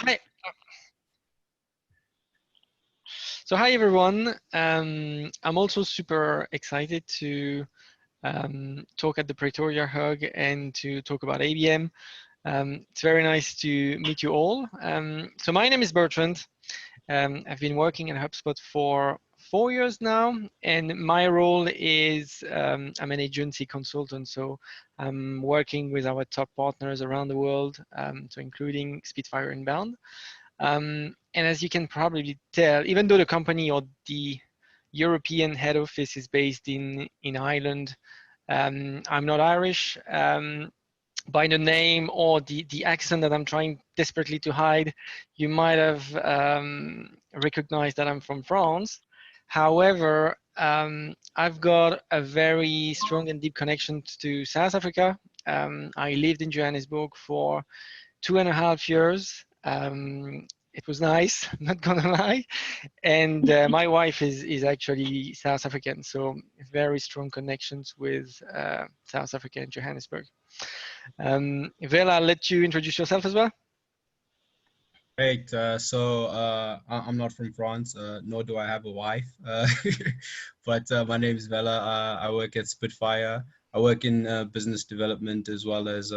Hi. So hi everyone. I'm also super excited to talk at the Pretoria Hug and to talk about ABM. It's very nice to meet you all. So my name is Bertrand. I've been working at HubSpot for 4 years now, and my role is I'm an agency consultant. So I'm working with our top partners around the world, so including Spitfire Inbound. And as you can probably tell, even though the company or the European head office is based in Ireland, I'm not Irish. By the name or the accent that I'm trying desperately to hide, you might have recognized that I'm from France. However, I've got a very strong and deep connection to South Africa. I lived in Johannesburg for 2.5 years. It was nice, not gonna lie. And my wife is actually South African, so very strong connections with South Africa and Johannesburg. Vela, I'll let you introduce yourself as well. Great. I'm not from France, nor do I have a wife. But my name is Vela. I work at Spitfire. I work in business development as well as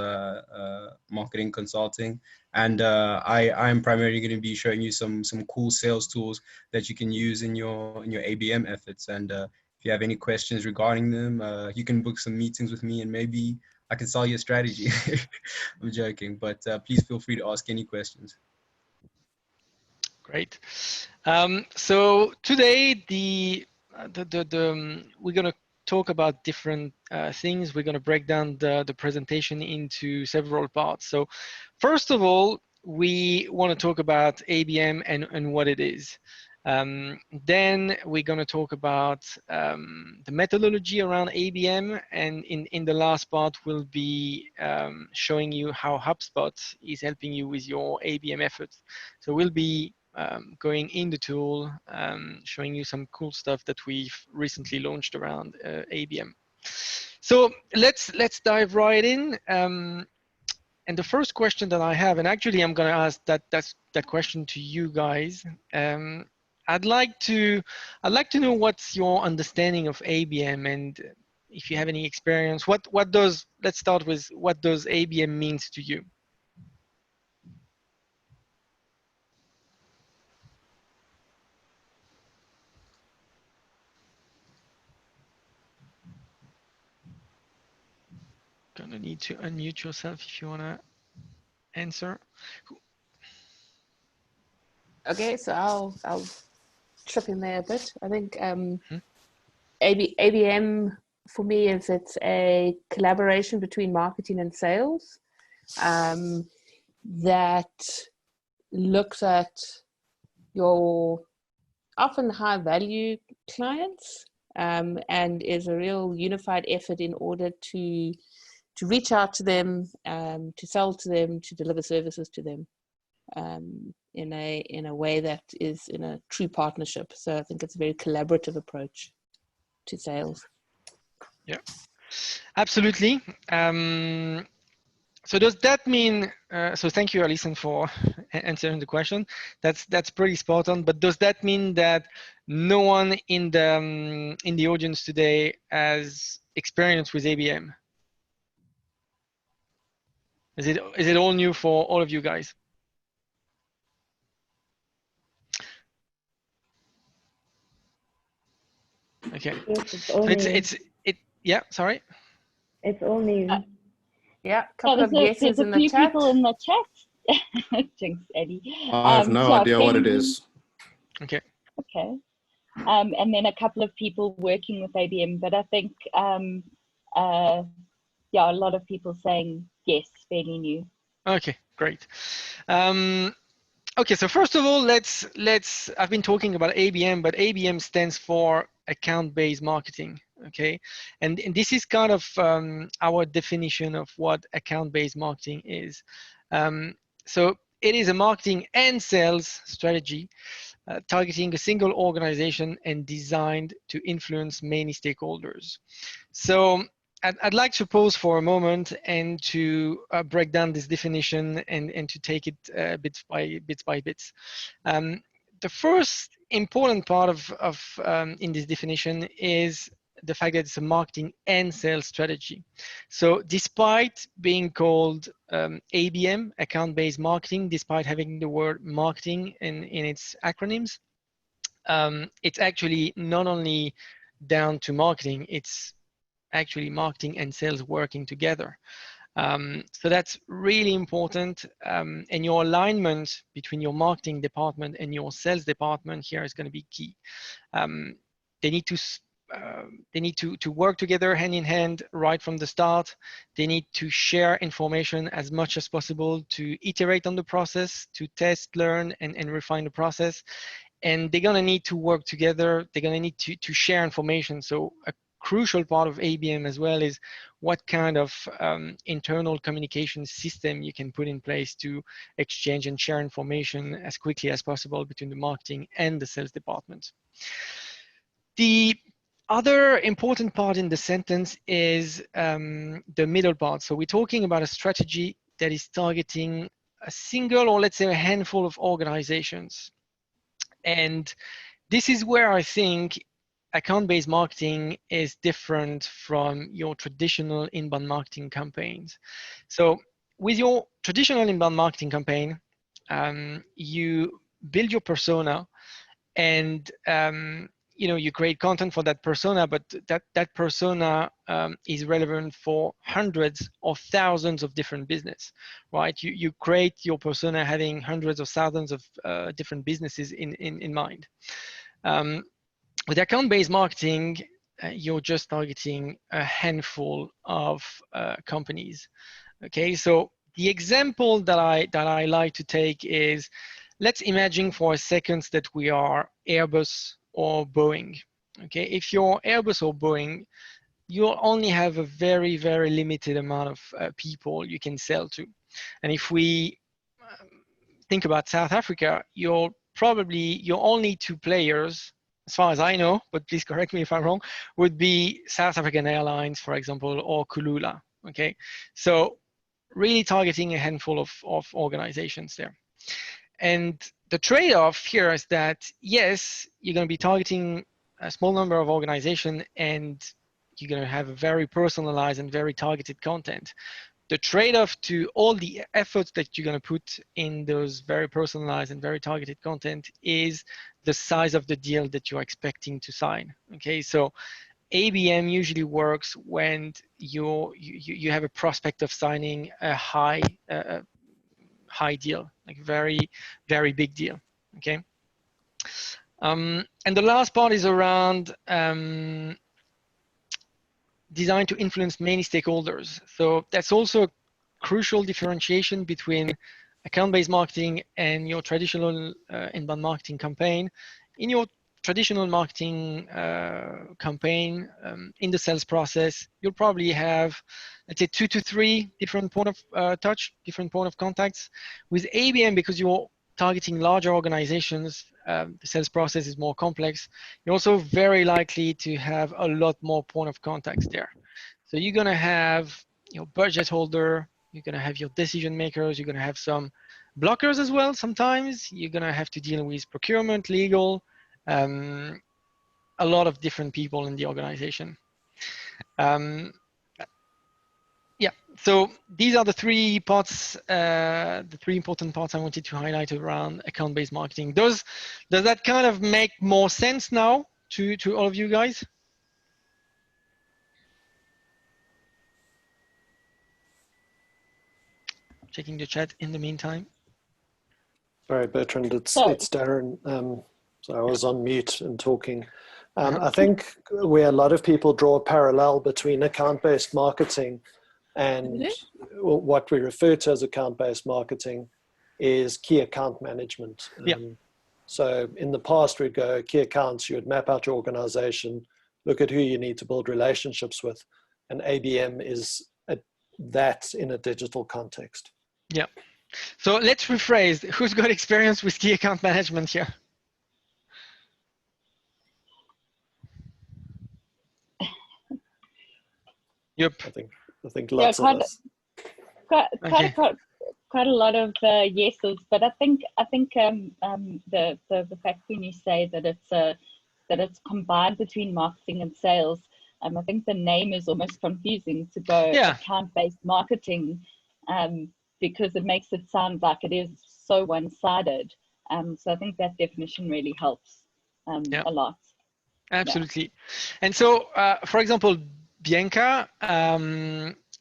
marketing consulting. And I'm primarily going to be showing you some cool sales tools that you can use in your ABM efforts. And if you have any questions regarding them, you can book some meetings with me and maybe I can sell you a strategy. I'm joking, but please feel free to ask any questions. Great. So today we're going to talk about different things. We're going to break down the presentation into several parts. So first of all, we want to talk about ABM and what it is. Then we're going to talk about the methodology around ABM, and in the last part we'll be showing you how HubSpot is helping you with your ABM efforts. So we'll be going in the tool, showing you some cool stuff that we've recently launched around ABM. So let's dive right in. And the first question that I have, and actually I'm going to ask that question to you guys. I'd like to know what's your understanding of ABM, and if you have any experience. Let's start with what does ABM means to you? Gonna need to unmute yourself if you wanna answer. Okay, so I'll chip in there a bit. I think ABM for me is it's a collaboration between marketing and sales that looks at your often high value clients and is a real unified effort in order to reach out to them, to sell to them, to deliver services to them in a way that is in a true partnership. So I think it's a very collaborative approach to sales. Yeah, absolutely. So does that mean? So thank you, Alison, for answering the question. That's pretty spot on. But does that mean that no one in the audience today has experience with ABM? Is it all new for all of you guys? Okay. Yes, So it's yeah. Sorry. It's all new. Yeah, a couple of yeses in the chat. There's a few people in the chat. Jinx, Eddie. I have no idea what it is. Okay. Okay. And then a couple of people working with ABM, but I think, yeah, a lot of people saying yes, fairly new. Okay, great. Okay, so first of all, I've been talking about ABM, but ABM stands for account-based marketing. Okay, and this is kind of our definition of what account-based marketing is. So it is a marketing and sales strategy targeting a single organization and designed to influence many stakeholders. So I'd like to pause for a moment and to break down this definition and to take it bits by bits. The first important part of in this definition is the fact that it's a marketing and sales strategy. So despite being called ABM, account-based marketing, despite having the word marketing in its acronyms, it's actually not only down to marketing, it's actually marketing and sales working together. So that's really important, and your alignment between your marketing department and your sales department here is going to be key. They need to work together hand in hand right from the start. They need to share information as much as possible, to iterate on the process, to test, learn, and refine the process. And they're going to need to work together. They're going to need to share information. So a crucial part of ABM as well is what kind of internal communication system you can put in place to exchange and share information as quickly as possible between the marketing and the sales department. The other important part in the sentence is the middle part. So we're talking about a strategy that is targeting a single, or let's say a handful of organizations. And this is where I think account-based marketing is different from your traditional inbound marketing campaigns. So with your traditional inbound marketing campaign, you build your persona, and you create content for that persona, but that persona is relevant for hundreds or thousands of different business, right? You create your persona having hundreds or thousands of different businesses in mind. With account-based marketing, you're just targeting a handful of companies. Okay, so the example that I like to take is, let's imagine for a second that we are Airbus or Boeing. Okay, if you're Airbus or Boeing, you'll only have a very, very limited amount of people you can sell to. And if we think about South Africa, you're only two players, as far as I know, but please correct me if I'm wrong, would be South African Airlines, for example, or Kulula. Okay, so really targeting a handful of organizations there. And the trade-off here is that, yes, you're going to be targeting a small number of organizations, and you're going to have a very personalized and very targeted content. The trade-off to all the efforts that you're going to put in those very personalized and very targeted content is the size of the deal that you're expecting to sign. Okay, so ABM usually works when you have a prospect of signing a high deal, like very, very big deal. Okay, and the last part is around designed to influence many stakeholders. So that's also a crucial differentiation between account-based marketing and your traditional inbound marketing campaign. In your traditional marketing campaign, in the sales process, you'll probably have, let's say, 2 to 3 different point of touch, different point of contacts. With ABM, because you're targeting larger organizations, the sales process is more complex. You're also very likely to have a lot more point of contacts there. So you're going to have your budget holder, you're going to have your decision makers, you're going to have some blockers as well. Sometimes you're going to have to deal with procurement, legal, a lot of different people in the organization. Yeah, so these are the 3 parts, the 3 important parts I wanted to highlight around account-based marketing. Does that kind of make more sense now to all of you guys? Checking the chat in the meantime. Sorry, Bertrand, it's Darren. So I was on mute and talking. I think where a lot of people draw a parallel between account-based marketing and what we refer to as account-based marketing is key account management. So in the past, we'd go key accounts, you would map out your organization, look at who you need to build relationships with, and ABM is that in a digital context. Yeah. So let's rephrase. Who's got experience with key account management here? Yep. I think lots of us. Quite a lot of yeses, but I think the fact when you say that it's combined between marketing and sales, I think the name is almost confusing to go account-based marketing, because it makes it sound like it is so one-sided. So I think that definition really helps a lot. Absolutely. And so, for example, Bianca,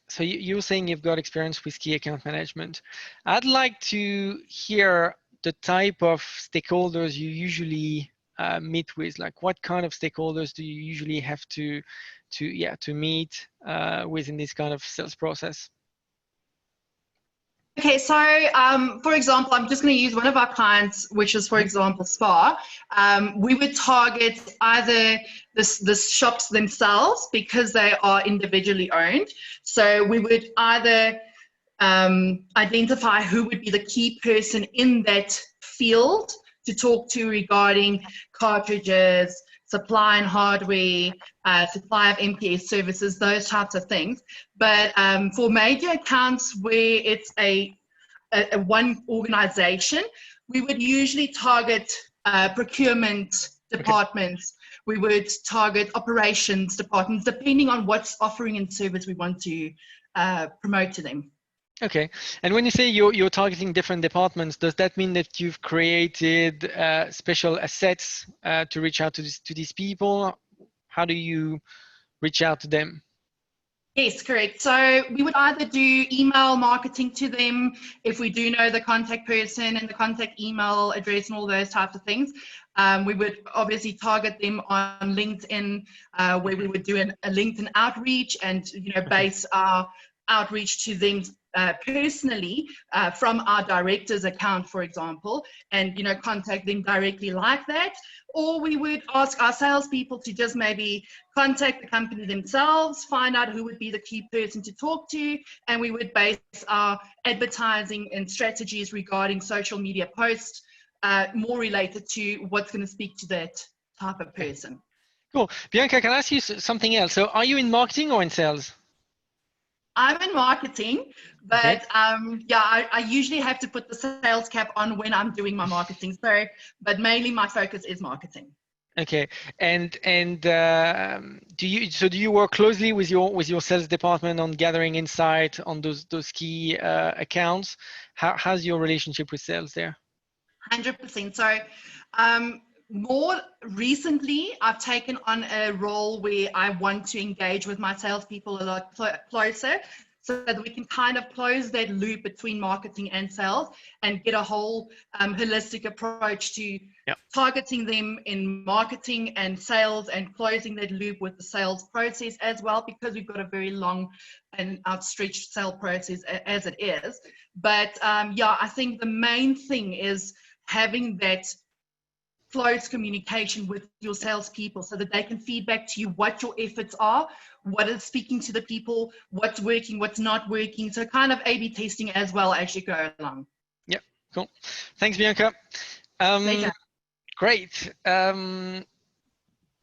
so you're saying you've got experience with key account management. I'd like to hear the type of stakeholders you usually meet with. Like, what kind of stakeholders do you usually have to meet with in this kind of sales process? Okay, so for example, I'm just going to use one of our clients, which is, for example, Spa. We would target either the shops themselves because they are individually owned. So we would either identify who would be the key person in that field to talk to regarding cartridges, supply and hardware, supply of MPS services, those types of things. But for major accounts where it's a one organization, we would usually target procurement departments. We would target operations departments, depending on what's offering and service we want to promote to them. Okay, and when you say you're targeting different departments, does that mean that you've created special assets to reach out to these people? How do you reach out to them? Yes, correct. So we would either do email marketing to them if we do know the contact person and the contact email address and all those types of things. We would obviously target them on LinkedIn, where we would do a LinkedIn outreach and base our outreach to them personally from our director's account, for example, and contact them directly like that. Or we would ask our salespeople to just maybe contact the company themselves, find out who would be the key person to talk to, and we would base our advertising and strategies regarding social media posts more related to what's going to speak to that type of person. Cool. Bianca, can I ask you something else? So are you in marketing or in sales? I'm in marketing, but I usually have to put the sales cap on when I'm doing my marketing. So, but mainly my focus is marketing. Okay, and do you work closely with your sales department on gathering insight on those key accounts? How's your relationship with sales there? 100%. So, more recently, I've taken on a role where I want to engage with my salespeople a lot closer, so that we can kind of close that loop between marketing and sales and get a whole holistic approach to targeting them in marketing and sales and closing that loop with the sales process as well, because we've got a very long and outstretched sales process as it is. But I think the main thing is having that close communication with your salespeople so that they can feedback to you what your efforts are, what is speaking to the people, what's working, what's not working. So kind of A/B testing as well as you go along. Yeah, cool. Thanks, Bianca. Great.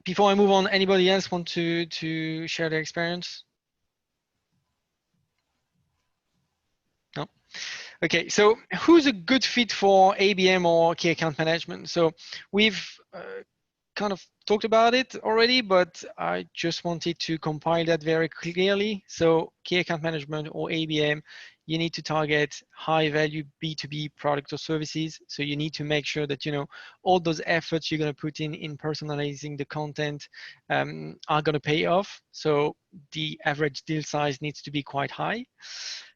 Before I move on, anybody else want to share their experience? No? Okay, so who's a good fit for ABM or key account management? So we've kind of talked about it already, but I just wanted to compile that very clearly. So key account management or ABM, you need to target high value B2B products or services. So you need to make sure that, all those efforts you're going to put in personalizing the content are going to pay off. So the average deal size needs to be quite high.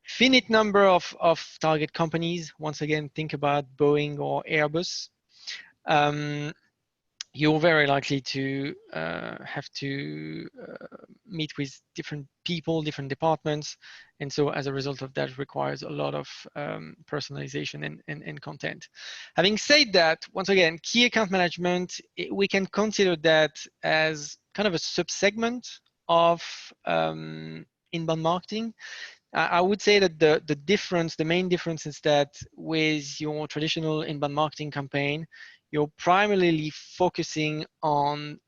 Finite number of target companies. Once again, think about Boeing or Airbus. You're very likely to have to meet with different people, different departments. And so as a result of that, requires a lot of personalization and content. Having said that, once again, key account management, we can consider that as kind of a subsegment of inbound marketing. I would say that the main difference is that with your traditional inbound marketing campaign, you're primarily focusing on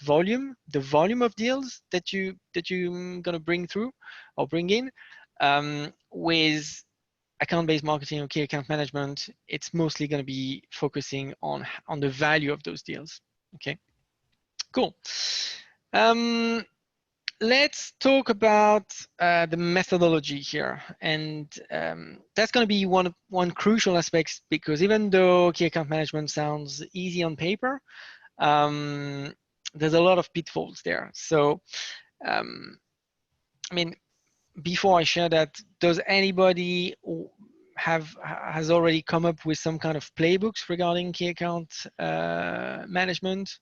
volume, the volume of deals that you're gonna bring through or bring in. With account-based marketing or key account management, it's mostly gonna be focusing on the value of those deals. Okay, cool. Let's talk about the methodology here, and that's going to be one crucial aspect, because even though key account management sounds easy on paper, there's a lot of pitfalls there. So, I mean, before I share that, does anybody has already come up with some kind of playbooks regarding key account management?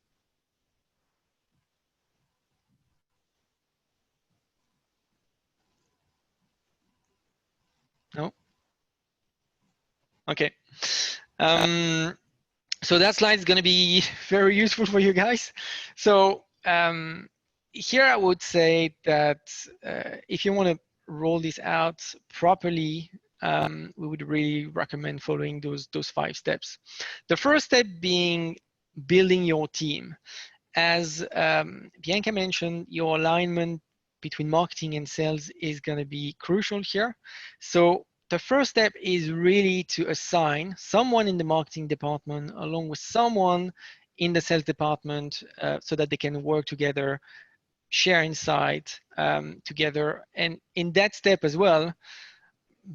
No? Okay. So that slide is going to be very useful for you guys. So here I would say that if you want to roll this out properly, we would really recommend following those 5 steps. The first step being building your team. As Bianca mentioned, your alignment between marketing and sales is going to be crucial here. So the first step is really to assign someone in the marketing department along with someone in the sales department so that they can work together, share insight together. And in that step as well,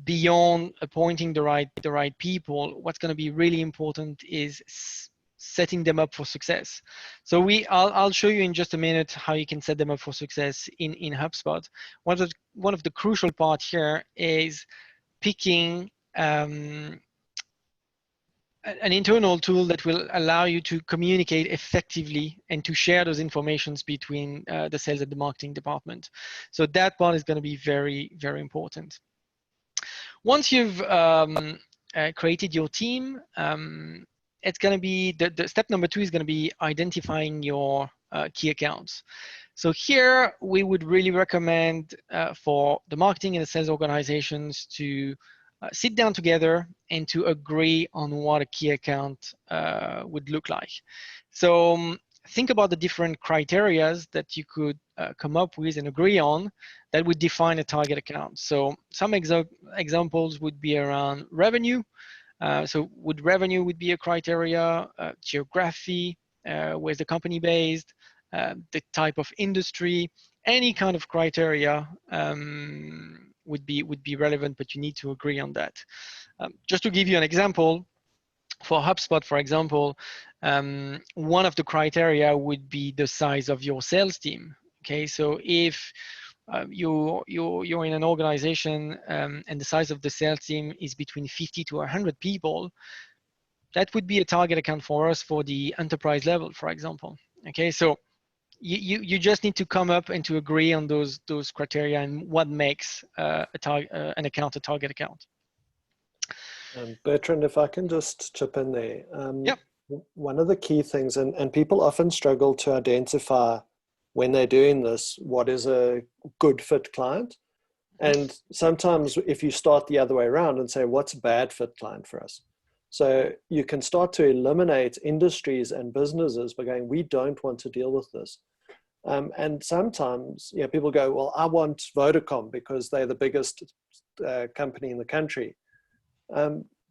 beyond appointing the right people, what's going to be really important is setting them up for success. So I'll show you in just a minute how you can set them up for success in HubSpot. One of the crucial parts here is picking an internal tool that will allow you to communicate effectively and to share those informations between the sales and the marketing department. So that part is going to be very, very important. Once you've created your team, it's going to be the step number 2 is going to be identifying your key accounts. So here we would really recommend for the marketing and the sales organizations to sit down together and to agree on what a key account would look like. So think about the different criterias that you could come up with and agree on that would define a target account. So some examples would be around revenue. So revenue would be a criteria, geography, where's the company based, the type of industry, any kind of criteria would be relevant, but you need to agree on that. Just to give you an example, for HubSpot, for example, one of the criteria would be the size of your sales team. Okay, so if you're in an organization and the size of the sales team is between 50 to 100 people, that would be a target account for us for the enterprise level, for example. Okay, so you just need to come up and to agree on those criteria and what makes an account a target account. Bertrand, if I can just chip in there. Yep. One of the key things, and people often struggle to identify when they're doing this, what is a good fit client? And sometimes if you start the other way around and say, what's a bad fit client for us? So you can start to eliminate industries and businesses by going, we don't want to deal with this. And sometimes people go, well, I want Vodacom because they're the biggest company in the country.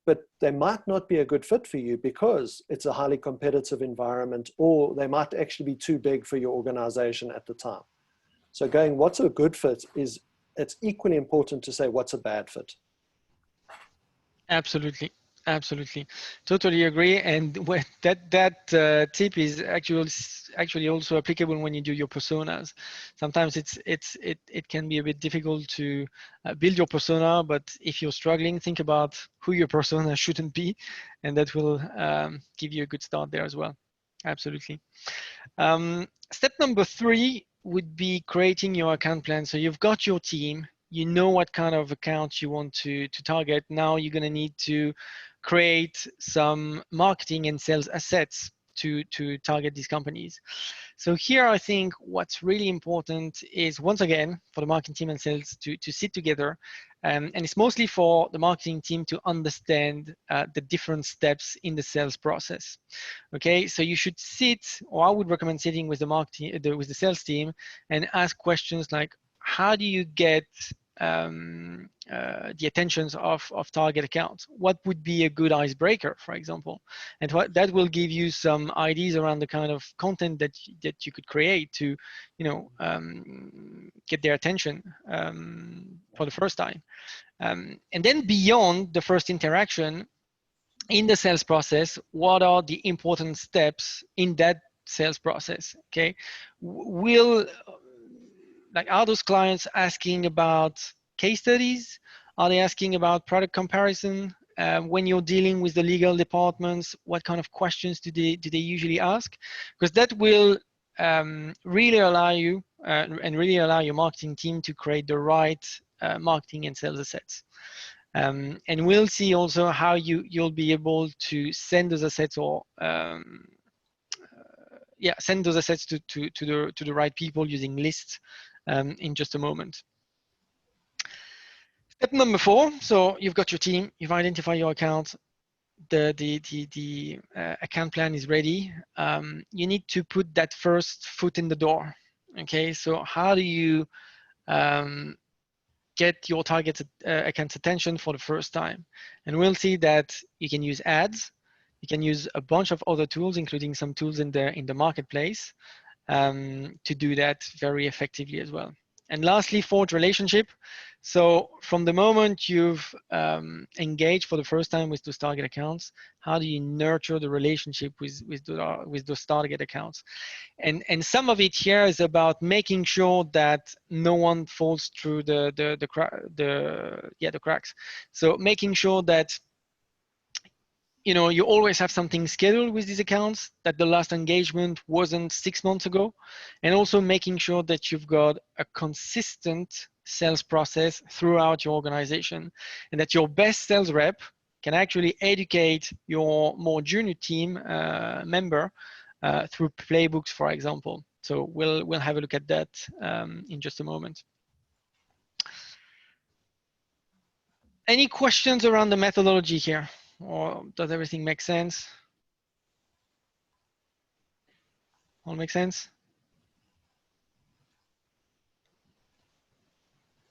But they might not be a good fit for you because it's a highly competitive environment, or they might actually be too big for your organization at the time. So going, what's a good fit it's equally important to say what's a bad fit. Absolutely. Absolutely, totally agree. And that tip is actually also applicable when you do your personas. Sometimes it can be a bit difficult to build your persona, but if you're struggling, think about who your persona shouldn't be, and that will give you a good start there as well. Absolutely. Step number 3 would be creating your account plan. So you've got your team. You know what kind of accounts you want to target. Now you're going to need to create some marketing and sales assets to target these companies. So here, I think what's really important is, once again, for the marketing team and sales to sit together, and it's mostly for the marketing team to understand the different steps in the sales process. Okay, so you should sit, or I would recommend sitting with the marketing, with the sales team, and ask questions like, how do you get the attentions of target accounts? What would be a good icebreaker, for example? And that will give you some ideas around the kind of content that you could create to, get their attention for the first time. And then beyond the first interaction, in the sales process, what are the important steps in that sales process? Okay, are those clients asking about case studies? Are they asking about product comparison? When you're dealing with the legal departments, what kind of questions do they usually ask? Because that will really allow you and really allow your marketing team to create the right marketing and sales assets. And we'll see also how you'll be able to send those assets, or send those assets to the right people using lists in just a moment. Step number 4. So you've got your team, you've identified your account, the account plan is ready. You need to put that first foot in the door. Okay, so how do you get your target account's attention for the first time? And we'll see that you can use ads, you can use a bunch of other tools, including some tools in the marketplace, to do that very effectively as well. And lastly, forge relationship. So from the moment you've engaged for the first time with those target accounts, how do you nurture the relationship with those target accounts? And some of it here is about making sure that no one falls through the cracks. So making sure that you always have something scheduled with these accounts, that the last engagement wasn't 6 months ago, and also making sure that you've got a consistent sales process throughout your organization, and that your best sales rep can actually educate your more junior team member through playbooks, for example. So we'll have a look at that in just a moment. Any questions around the methodology here? Or does everything make sense? All make sense?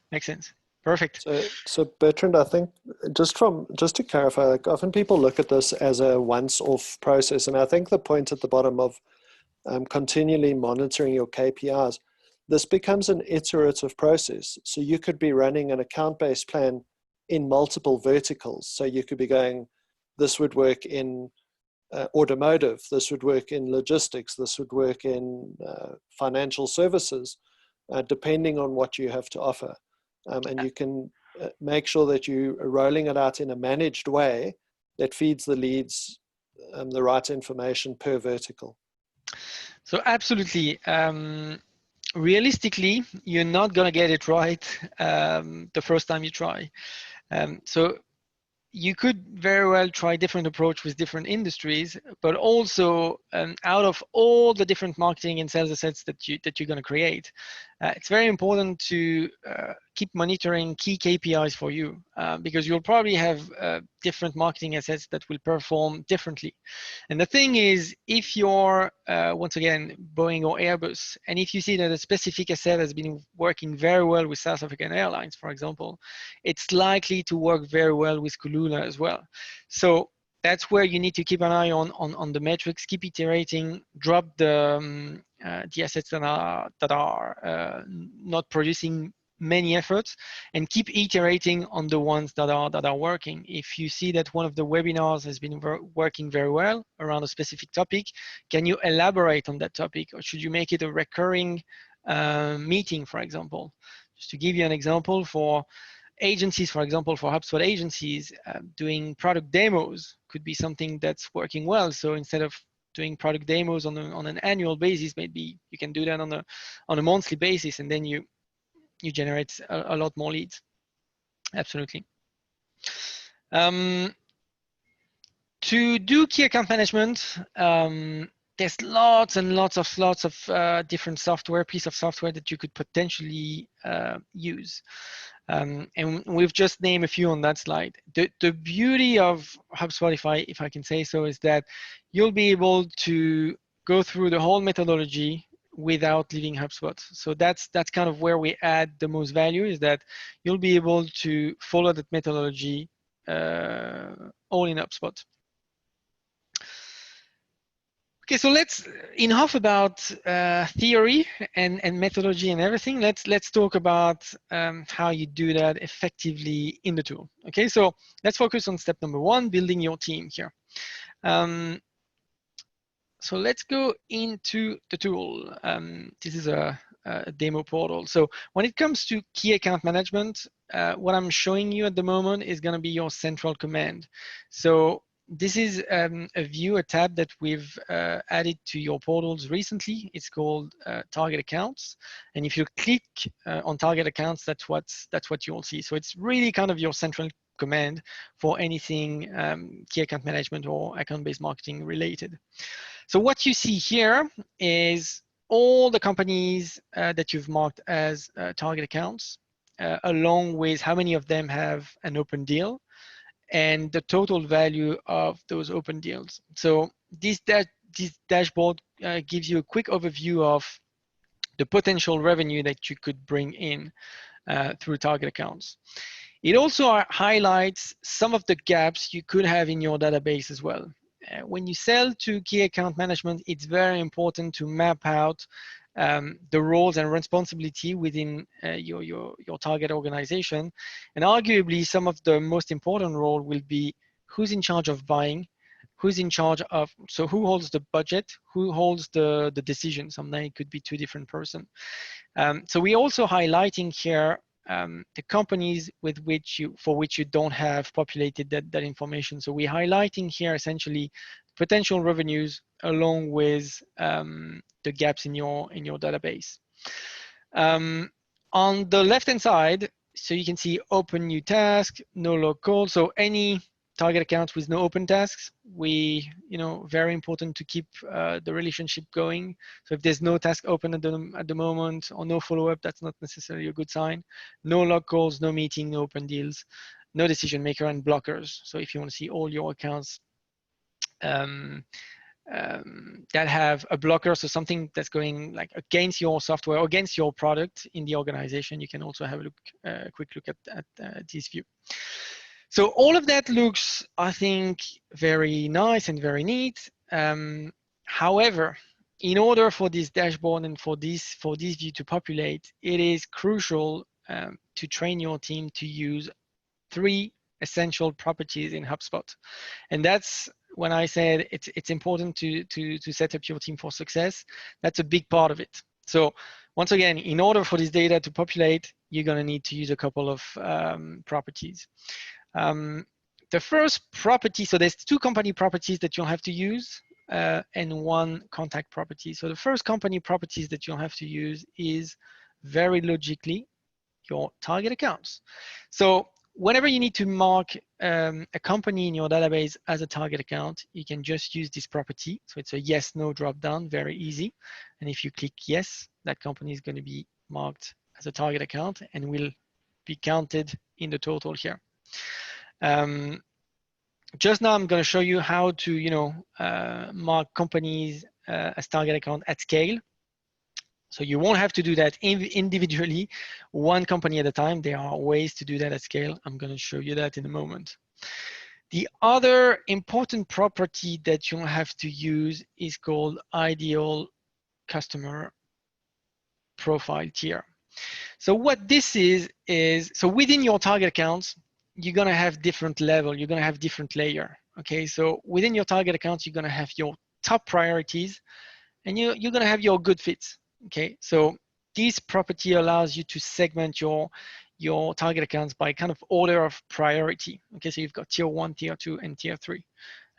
Makes sense. Perfect. So Bertrand, I think just to clarify, like, often people look at this as a once-off process, and I think the point at the bottom of continually monitoring your KPIs, this becomes an iterative process. So you could be running an account-based plan in multiple verticals. So you could be going, this would work in automotive, this would work in logistics, this would work in financial services, depending on what you have to offer. And you can make sure that you are rolling it out in a managed way that feeds the leads the right information per vertical. So absolutely. Realistically, you're not going to get it right the first time you try. So you could very well try different approach with different industries, but also out of all the different marketing and sales assets that you're going to create, it's very important to keep monitoring key KPIs for you, because you'll probably have different marketing assets that will perform differently. And the thing is, if you're once again Boeing or Airbus, and if you see that a specific asset has been working very well with South African Airlines, for example, it's likely to work very well with Kulula as well. So that's where you need to keep an eye on the metrics, keep iterating, drop the assets that are not producing many efforts, and keep iterating on the ones that are working. If you see that one of the webinars has been working very well around a specific topic, can you elaborate on that topic, or should you make it a recurring meeting, for example? Just to give you an example, for agencies, for example, for HubSpot agencies, doing product demos could be something that's working well. So instead of doing product demos on an annual basis, maybe you can do that on a monthly basis, and then you generate a lot more leads. Absolutely. To do key account management, there's lots and lots of different software, piece of software that you could potentially use. And we've just named a few on that slide. The beauty of HubSpot, if I can say so, is that you'll be able to go through the whole methodology without leaving HubSpot. So that's kind of where we add the most value, is that you'll be able to follow that methodology all in HubSpot. Okay, so let's, enough about theory and methodology and everything. Let's talk about how you do that effectively in the tool. Okay, so let's focus on step number 1, building your team here. So let's go into the tool. This is a demo portal. So when it comes to key account management, what I'm showing you at the moment is going to be your central command. So this is a view, a tab that we've added to your portals recently. It's called target accounts. And if you click on target accounts, that's what you'll see. So it's really kind of your central command for anything key account management or account-based marketing related. So what you see here is all the companies that you've marked as target accounts, along with how many of them have an open deal and the total value of those open deals. So this dashboard gives you a quick overview of the potential revenue that you could bring in through target accounts. It also highlights some of the gaps you could have in your database as well. When you sell to key account management, it's very important to map out the roles and responsibility within your target organization. And arguably, some of the most important role will be who's in charge of buying, who's in charge of, so who holds the budget, who holds the decision. Sometimes it could be 2 different persons. So we're also highlighting here the companies for which you don't have populated that information. So we're highlighting here essentially potential revenues along with the gaps in your database. On the left-hand side, so you can see open new task, no log call. So any target accounts with no open tasks, very important to keep the relationship going. So if there's no task open at the moment or no follow-up, that's not necessarily a good sign. No log calls, no meeting, no open deals, no decision maker, and blockers. So if you want to see all your accounts that have a blocker, so something that's going like against your software or against your product in the organization, you can also have a quick look at this view. So all of that looks, I think, very nice and very neat. However, in order for this dashboard and for this view to populate, it is crucial to train your team to use 3 essential properties in HubSpot. And that's when I said it's important to set up your team for success. That's a big part of it. So once again, in order for this data to populate, you're going to need to use a couple of properties. The first property, so there's 2 company properties that you'll have to use and 1 contact property. So the first company properties that you'll have to use is very logically your target accounts. So whenever you need to mark a company in your database as a target account, you can just use this property. So it's a yes, no drop down, very easy. And if you click yes, that company is going to be marked as a target account and will be counted in the total here. Just now, I'm going to show you how to, mark companies as target account at scale. So you won't have to do that individually, 1 company at a time. There are ways to do that at scale. I'm going to show you that in a moment. The other important property that you'll have to use is called ideal customer profile tier. So what this is so within your target accounts, you're going to have different level, you're going to have different layer. Okay, so within your target accounts, you're going to have your top priorities and you're going to have your good fits. Okay, so this property allows you to segment your target accounts by kind of order of priority. Okay, so you've got tier 1, tier 2, and tier 3.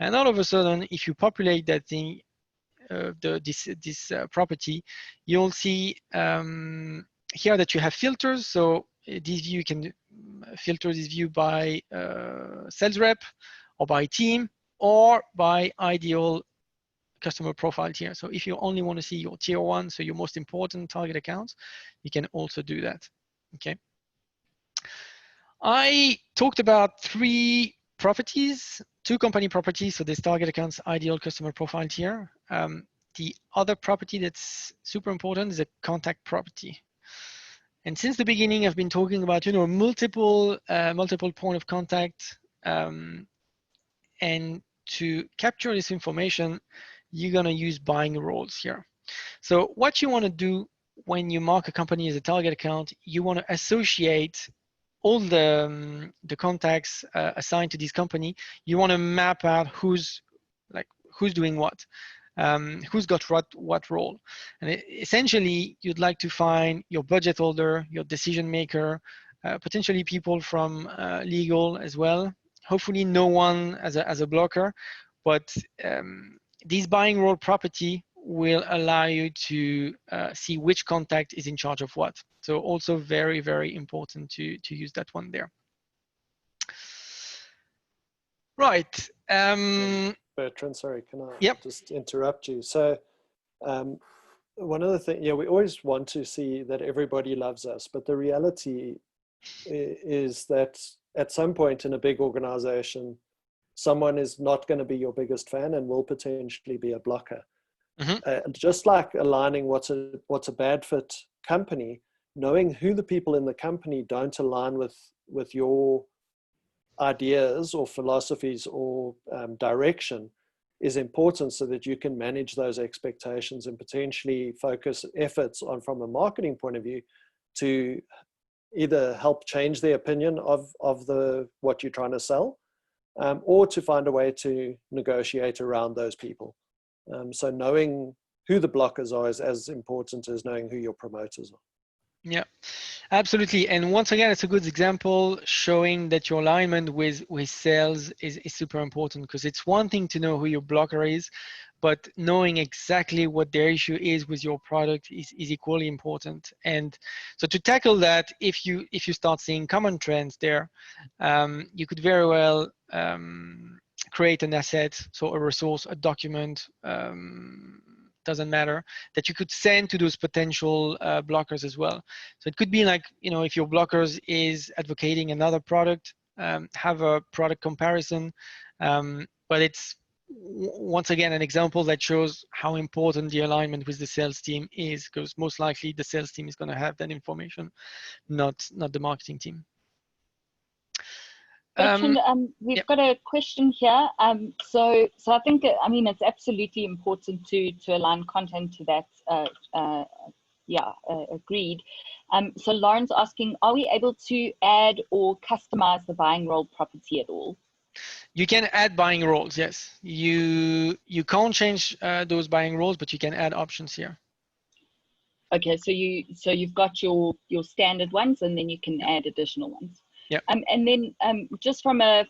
And all of a sudden, if you populate that thing, this property, you'll see here that you have filters. So this view, you can filter this view by sales rep or by team or by ideal customer profile tier. So if you only want to see your tier 1, so your most important target accounts, you can also do that. Okay. I talked about 3 properties, 2 company properties. So this target accounts, ideal customer profile tier. The other property that's super important is a contact property. And since the beginning, I've been talking about, multiple point of contact. And to capture this information, you're going to use buying roles here. So what you want to do when you mark a company as a target account, you want to associate all the contacts assigned to this company. You want to map out who's doing what, who's got what role. And essentially, you'd like to find your budget holder, your decision maker, potentially people from legal as well. Hopefully no one as a blocker, but this buying role property will allow you to see which contact is in charge of what. So also very, very important to use that one there. Right. Bertrand, sorry, can I just interrupt you? So one of the things, we always want to see that everybody loves us, but the reality is that at some point in a big organization, someone is not going to be your biggest fan and will potentially be a blocker. Just like aligning what's a bad fit company, knowing who the people in the company don't align with your ideas or philosophies or direction is important, so that you can manage those expectations and potentially focus efforts on, from a marketing point of view, to either help change the opinion of what you're trying to sell, or to find a way to negotiate around those people. So knowing who the blockers are is as important as knowing who your promoters are. Yeah, absolutely. And once again, it's a good example showing that your alignment with sales is super important, because it's one thing to know who your blocker is, but knowing exactly what their issue is with your product is equally important. And so to tackle that, if you start seeing common trends there, you could very well create an asset, so a resource, a document, doesn't matter, that you could send to those potential blockers as well. So it could be like, if your blockers is advocating another product, have a product comparison, but it's once again an example that shows how important the alignment with the sales team is, because most likely the sales team is going to have that information, not the marketing team. Bertrand, we've got a question here. So I think, it's absolutely important to align content to that. Agreed. So Lauren's asking, are we able to add or customize the buying role property at all? You can add buying roles, yes. You can't change those buying roles, but you can add options here. Okay, so you've got your standard ones, and then you can add additional ones. Yeah. And then just from a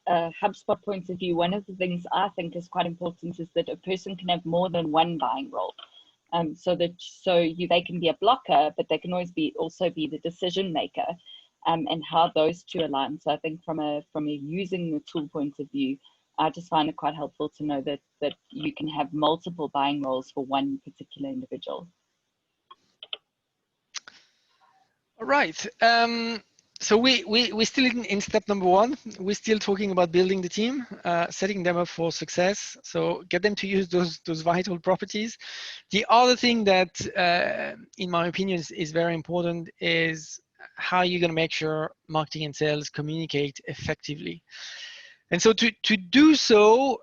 HubSpot point of view, one of the things I think is quite important is that a person can have more than one buying role, so they can be a blocker, but they can always also be the decision maker, and how those two align. So I think from a using the tool point of view, I just find it quite helpful to know that you can have multiple buying roles for one particular individual. All right. So we're still in step number 1. We're still talking about building the team, setting them up for success. So get them to use those vital properties. The other thing that, in my opinion, is very important is how you're going to make sure marketing and sales communicate effectively. And so to do so,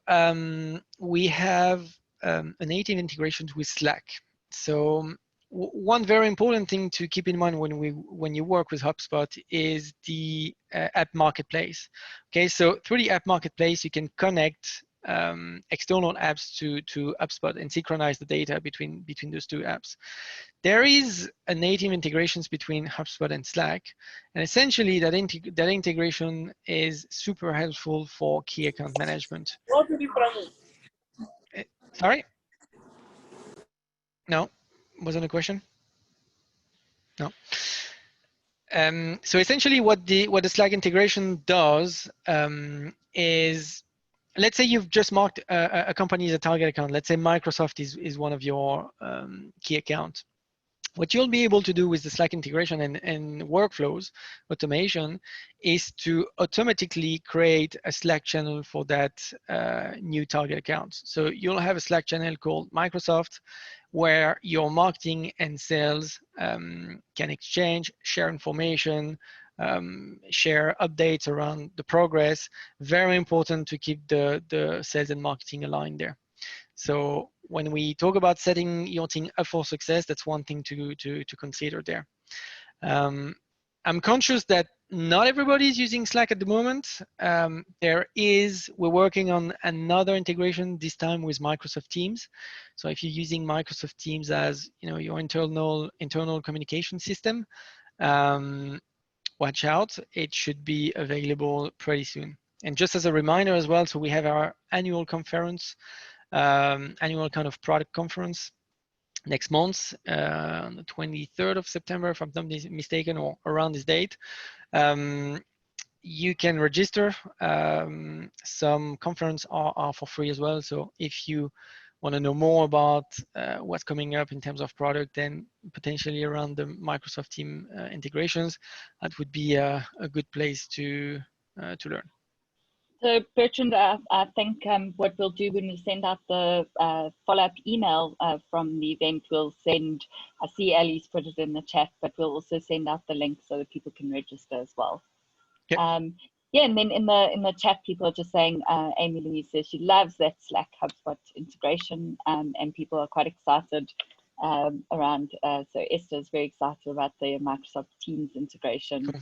we have a native integration with Slack. So one very important thing to keep in mind when you work with HubSpot is the app marketplace. Okay, so through the app marketplace, you can connect external apps to HubSpot and synchronize the data between those two apps. There is a native integrations between HubSpot and Slack, and essentially that integration is super helpful for key account management. Sorry? No, wasn't a question. No. So essentially, what the Slack integration does is let's say you've just marked a company as a target account. Let's say Microsoft is one of your key accounts. What you'll be able to do with the Slack integration and workflows automation is to automatically create a Slack channel for that new target account. So you'll have a Slack channel called Microsoft, where your marketing and sales can exchange, share information, share updates around the progress. Very important to keep the sales and marketing aligned there. So when we talk about setting your team up for success, that's one thing to consider there. I'm conscious that not everybody is using Slack at the moment. We're working on another integration, this time with Microsoft Teams. So if you're using Microsoft Teams as your internal communication system, watch out, it should be available pretty soon. And just as a reminder as well, so we have our annual conference, annual kind of product conference next month, on the 23rd of September, if I'm not mistaken, or around this date. You can register. Some conferences are for free as well. So if you want to know more about what's coming up in terms of product and potentially around the Microsoft Team integrations, that would be a good place to learn. So Bertrand, I think what we'll do when we send out the follow-up email from the event, we'll send, I see Ali's put it in the chat, but we'll also send out the link so that people can register as well. Yep. Yeah, and then in the chat, people are just saying, Amy Louise says she loves that Slack HubSpot integration, and people are quite excited around. So Esther's very excited about the Microsoft Teams integration. Cool.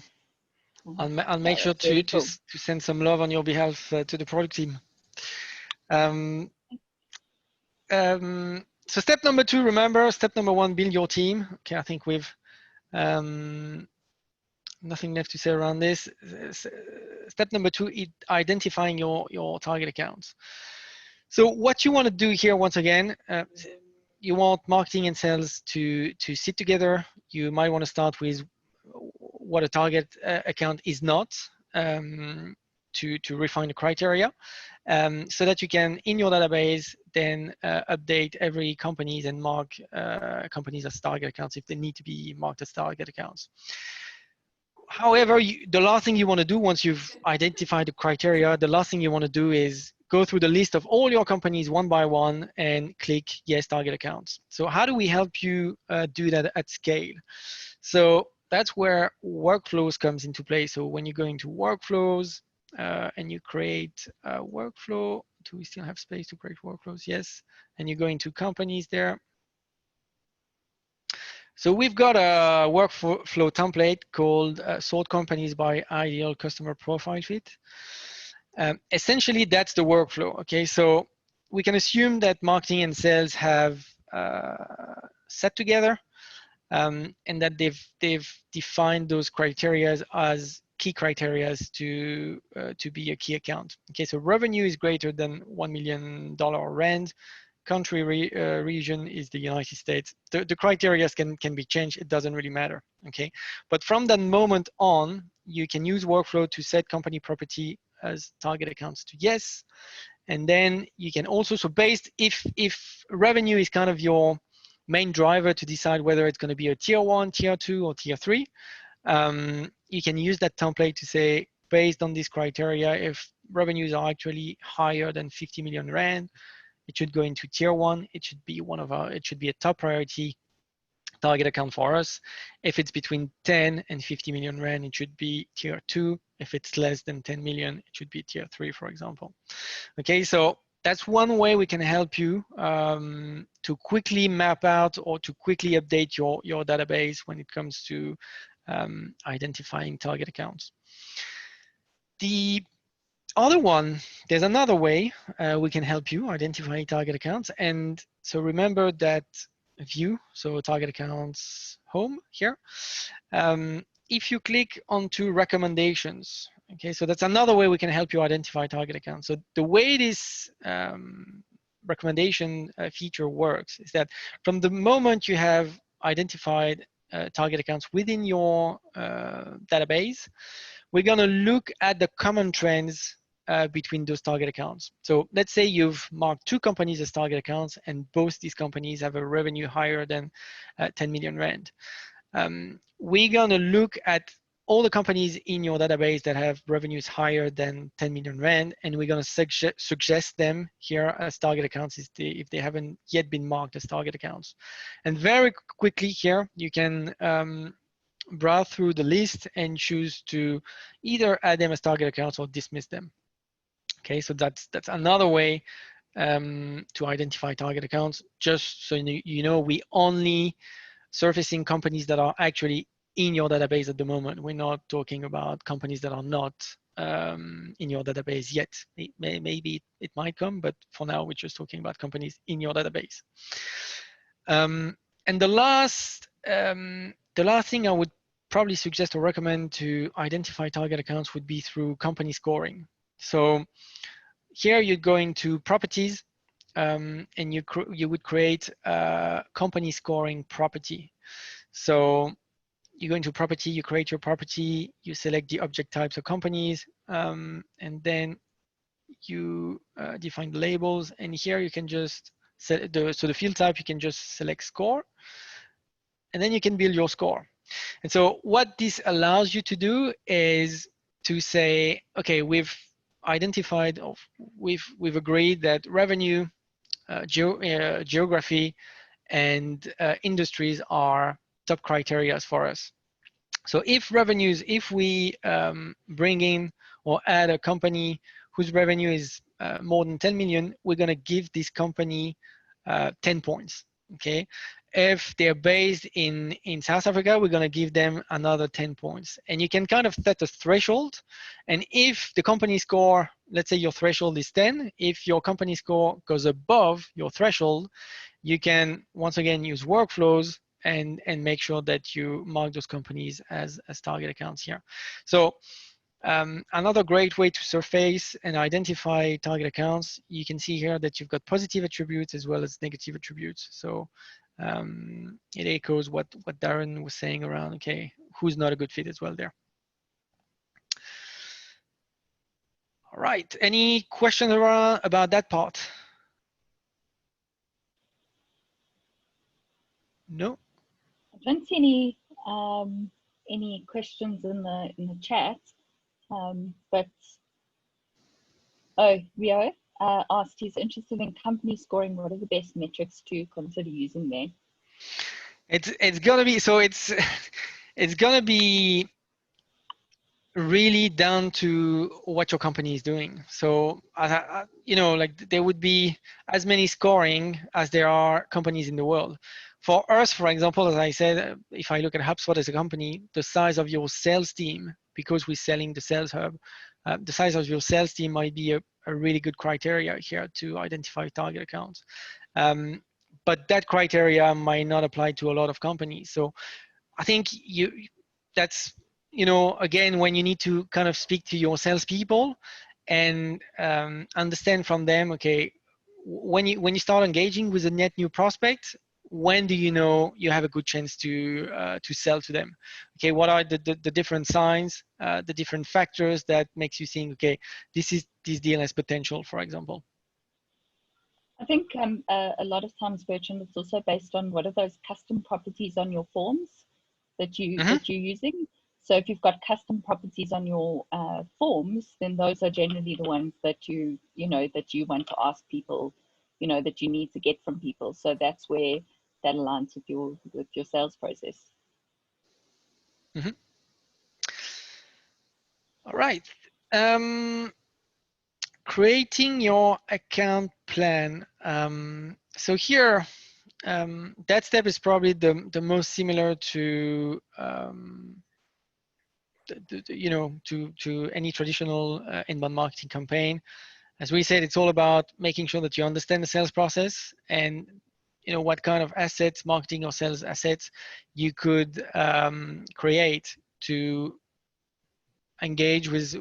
I'll make sure to send some love on your behalf to the product team. So step number 2, remember, step number 1, build your team. Okay, I think we've nothing left to say around this. Step number 2 is identifying your target accounts. So what you want to do here, once again, you want marketing and sales to sit together. You might want to start with what a target account is not, to refine the criteria, so that you can, in your database, then update every companies and mark companies as target accounts if they need to be marked as target accounts. However, the last thing you want to do once you've identified the criteria, the last thing you want to do is go through the list of all your companies one by one and click yes, target accounts. So how do we help you do that at scale? So that's where workflows comes into play. So when you go into workflows and you create a workflow, do we still have space to create workflows? Yes. And you go into companies there. So we've got a workflow template called sort companies by ideal customer profile fit. Essentially, that's the workflow. Okay, so we can assume that marketing and sales have sat together, and that they've defined those criteria as key criteria to be a key account. Okay, so revenue is greater than $1 million rand. Country region is the United States. The criteria can be changed. It doesn't really matter. Okay, but from that moment on, you can use workflow to set company property as target accounts to yes, and then you can also, so based, if revenue is kind of your main driver to decide whether it's going to be a tier 1, tier 2, or tier 3, you can use that template to say, based on this criteria, if revenues are actually higher than 50 million rand, it should go into tier 1. It should be it should be a top priority target account for us. If it's between 10 and 50 million rand, it should be tier 2. If it's less than 10 million, it should be tier 3, for example. Okay, so that's one way we can help you to quickly map out or to quickly update your database when it comes to identifying target accounts. The other one, there's another way we can help you identify target accounts. And so remember that view, so target accounts home here. If you click onto recommendations, okay, so that's another way we can help you identify target accounts. So the way this recommendation feature works is that from the moment you have identified target accounts within your database, we're going to look at the common trends between those target accounts. So let's say you've marked 2 companies as target accounts, and both these companies have a revenue higher than 10 million rand. We're going to look at all the companies in your database that have revenues higher than 10 million rand, and we're going to suggest them here as target accounts if they haven't yet been marked as target accounts. And very quickly here, you can browse through the list and choose to either add them as target accounts or dismiss them. Okay, so that's another way to identify target accounts. Just so you know, we only surfacing companies that are actually in your database at the moment. We're not talking about companies that are not in your database yet. Maybe it might come, but for now, we're just talking about companies in your database. And the last thing I would probably suggest or recommend to identify target accounts would be through company scoring. So here you're going to properties, and you would create a company scoring property. So you go into property, you create your property, you select the object types of companies, and then you define the labels. And here you can just set the field type, you can just select score, and then you can build your score. And so what this allows you to do is to say, okay, we've identified, or we've agreed that revenue, geography, and industries are top criteria for us. So if we bring in or add a company whose revenue is more than 10 million, we're going to give this company 10 points. Okay. If they're based in South Africa, we're going to give them another 10 points. And you can kind of set a threshold. And if the company score, let's say your threshold is 10, if your company score goes above your threshold, you can once again use workflows and make sure that you mark those companies as target accounts here. So another great way to surface and identify target accounts, you can see here that you've got positive attributes as well as negative attributes. So it echoes what Darren was saying around, okay, who's not a good fit as well there. All right, any questions about that part? No? I don't see any questions in the chat, but Rio asked, he's interested in company scoring. What are the best metrics to consider using there? It's gonna be, so it's gonna be really down to what your company is doing. So you know, like there would be as many scoring as there are companies in the world. For us, for example, as I said, if I look at HubSpot as a company, the size of your sales team, because we're selling the Sales Hub, the size of your sales team might be a really good criteria here to identify target accounts. But that criteria might not apply to a lot of companies. So I think that's, you know, again, when you need to kind of speak to your salespeople and understand from them, okay, when you start engaging with a net new prospect, when do you know you have a good chance to sell to them? Okay, what are the different signs, the different factors that makes you think, okay, this deal has potential, for example? I think a lot of times, Bertrand, it's also based on what are those custom properties on your forms that you're using. So if you've got custom properties on your forms, then those are generally the ones that you want to ask people, you know, that you need to get from people. So that's where that aligns with your sales process. All right. Creating your account plan. So here, that step is probably the most similar to you know, to any traditional inbound marketing campaign. As we said, it's all about making sure that you understand the sales process and, you know, what kind of assets, marketing or sales assets, you could create to engage with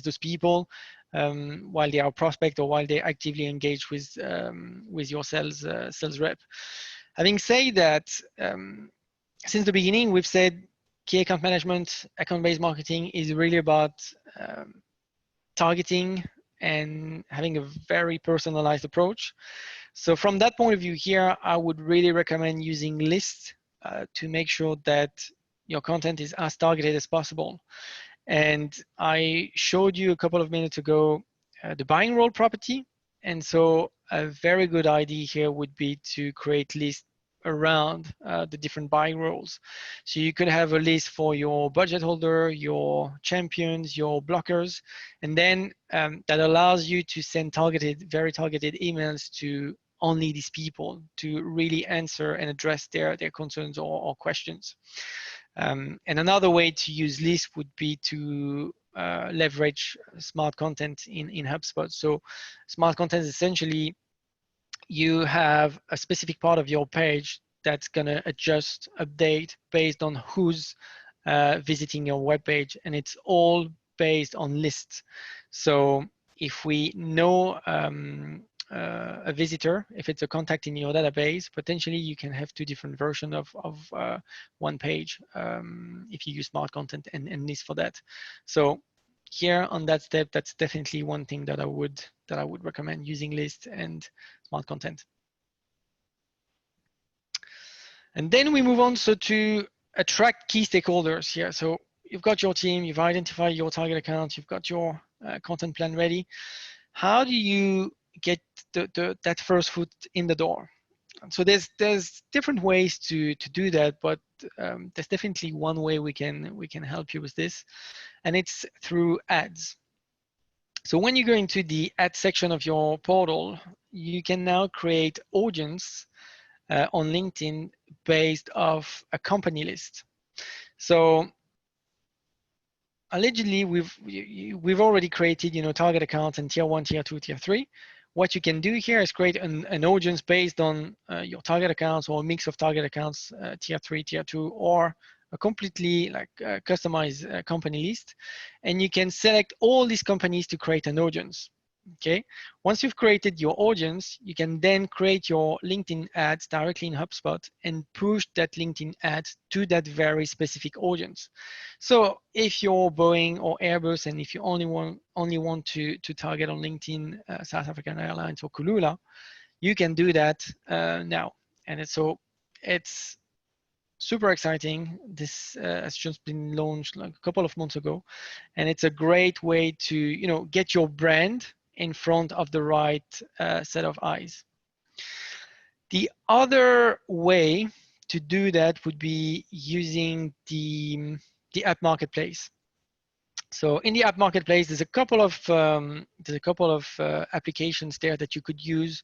those people while they are prospect or while they actively engage with your sales rep. Having said that, since the beginning, we've said key account management, account-based marketing is really about targeting and having a very personalized approach. So from that point of view here, I would really recommend using lists to make sure that your content is as targeted as possible. And I showed you a couple of minutes ago the buying role property. And so a very good idea here would be to create lists around the different buying roles. So you could have a list for your budget holder, your champions, your blockers, and then that allows you to send very targeted emails to only these people to really answer and address their concerns or questions. And another way to use lists would be to leverage smart content in HubSpot. So smart content is essentially you have a specific part of your page that's going to adjust, update based on who's visiting your web page, and it's all based on lists. So if we know a visitor, if it's a contact in your database, potentially you can have two different versions of one page if you use smart content and lists for that. So here on that step, that's definitely one thing that I would recommend, using lists and smart content. And then we move on to attract key stakeholders here. So you've got your team, you've identified your target account, you've got your content plan ready. How do you get that first foot in the door? So there's different ways to do that, but there's definitely one way we can help you with this, and it's through ads. So when you go into the ad section of your portal, you can now create audience on LinkedIn based off a company list. So allegedly, we've already created, target accounts and tier 1, tier 2, tier 3. What you can do here is create an audience based on your target accounts, or a mix of target accounts, tier 3, tier 2, or a completely customized company list. And you can select all these companies to create an audience. Okay, once you've created your audience, you can then create your LinkedIn ads directly in HubSpot and push that LinkedIn ad to that very specific audience. So if you're Boeing or Airbus, and if you only want to target on LinkedIn South African Airlines or Kulula, you can do that now. And it's super exciting. This has just been launched like a couple of months ago, and it's a great way to get your brand in front of the right set of eyes. The other way to do that would be using the app marketplace. So in the app marketplace, there's a couple of applications there that you could use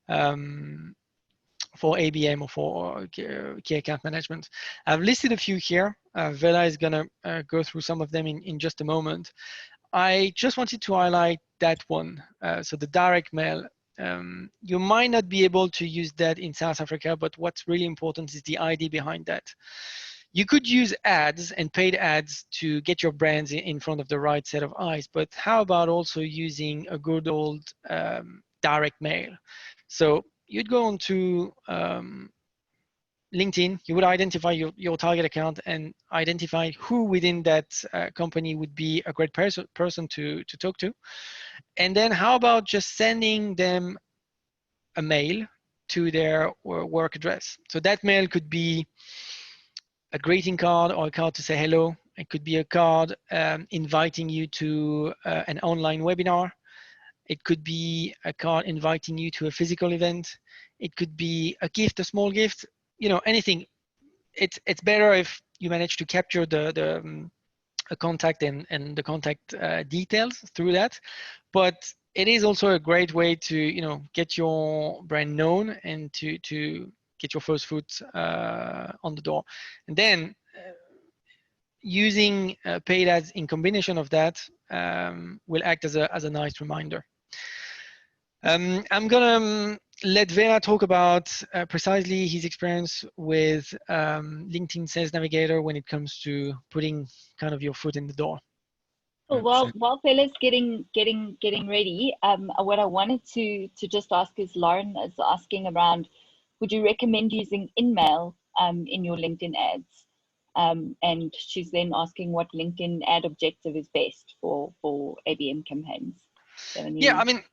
for ABM or for key account management. I've listed a few here. Vela is gonna go through some of them in just a moment. I just wanted to highlight that one. So the direct mail, you might not be able to use that in South Africa, but what's really important is the ID behind that. You could use ads and paid ads to get your brands in front of the right set of eyes, but how about also using a good old direct mail? So you'd go on to LinkedIn, you would identify your target account and identify who within that company would be a great person to talk to. And then how about just sending them a mail to their work address? So that mail could be a greeting card or a card to say hello. It could be a card inviting you to an online webinar. It could be a card inviting you to a physical event. It could be a gift, a small gift, anything. It's better if you manage to capture the contact and the contact details through that. But it is also a great way to get your brand known and to get your first foot on the door. And then using paid ads in combination of that will act as a nice reminder. I'm gonna let Vera talk about precisely his experience with LinkedIn Sales Navigator when it comes to putting kind of your foot in the door. Well, while Vela's getting ready, what I wanted to just ask is, Lauren is asking around, would you recommend using InMail in your LinkedIn ads? And she's then asking what LinkedIn ad objective is best for ABM campaigns. Yeah, I mean,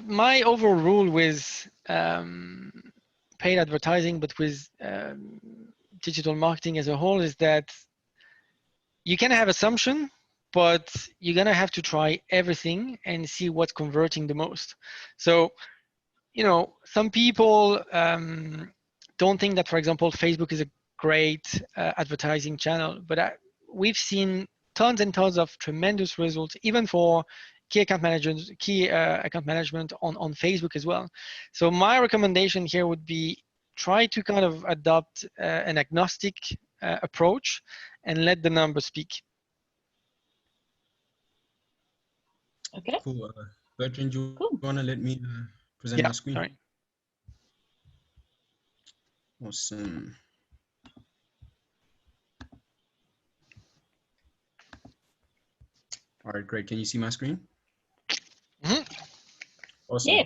my overall rule with paid advertising, but with digital marketing as a whole, is that you can have assumption, but you're gonna have to try everything and see what's converting the most. So, you know, some people don't think that, for example, Facebook is a great advertising channel, but we've seen tons and tons of tremendous results, even for key account management on Facebook as well. So my recommendation here would be try to kind of adopt an agnostic approach and let the numbers speak. Okay. Cool. Bertrand, you Cool. want to let me present my screen? Sorry. Awesome. All right, great. Can you see my screen? Mm-hmm. Awesome. Yeah.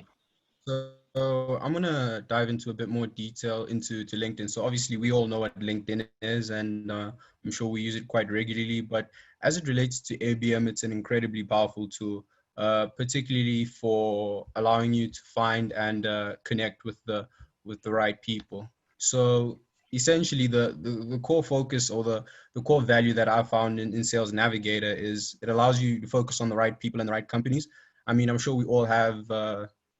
So I'm gonna dive into a bit more detail into LinkedIn. So obviously we all know what LinkedIn is, and I'm sure we use it quite regularly. But as it relates to ABM, it's an incredibly powerful tool, particularly for allowing you to find and connect with the right people. So essentially, the core focus or the core value that I found in Sales Navigator is it allows you to focus on the right people and the right companies. I mean, I'm sure we all have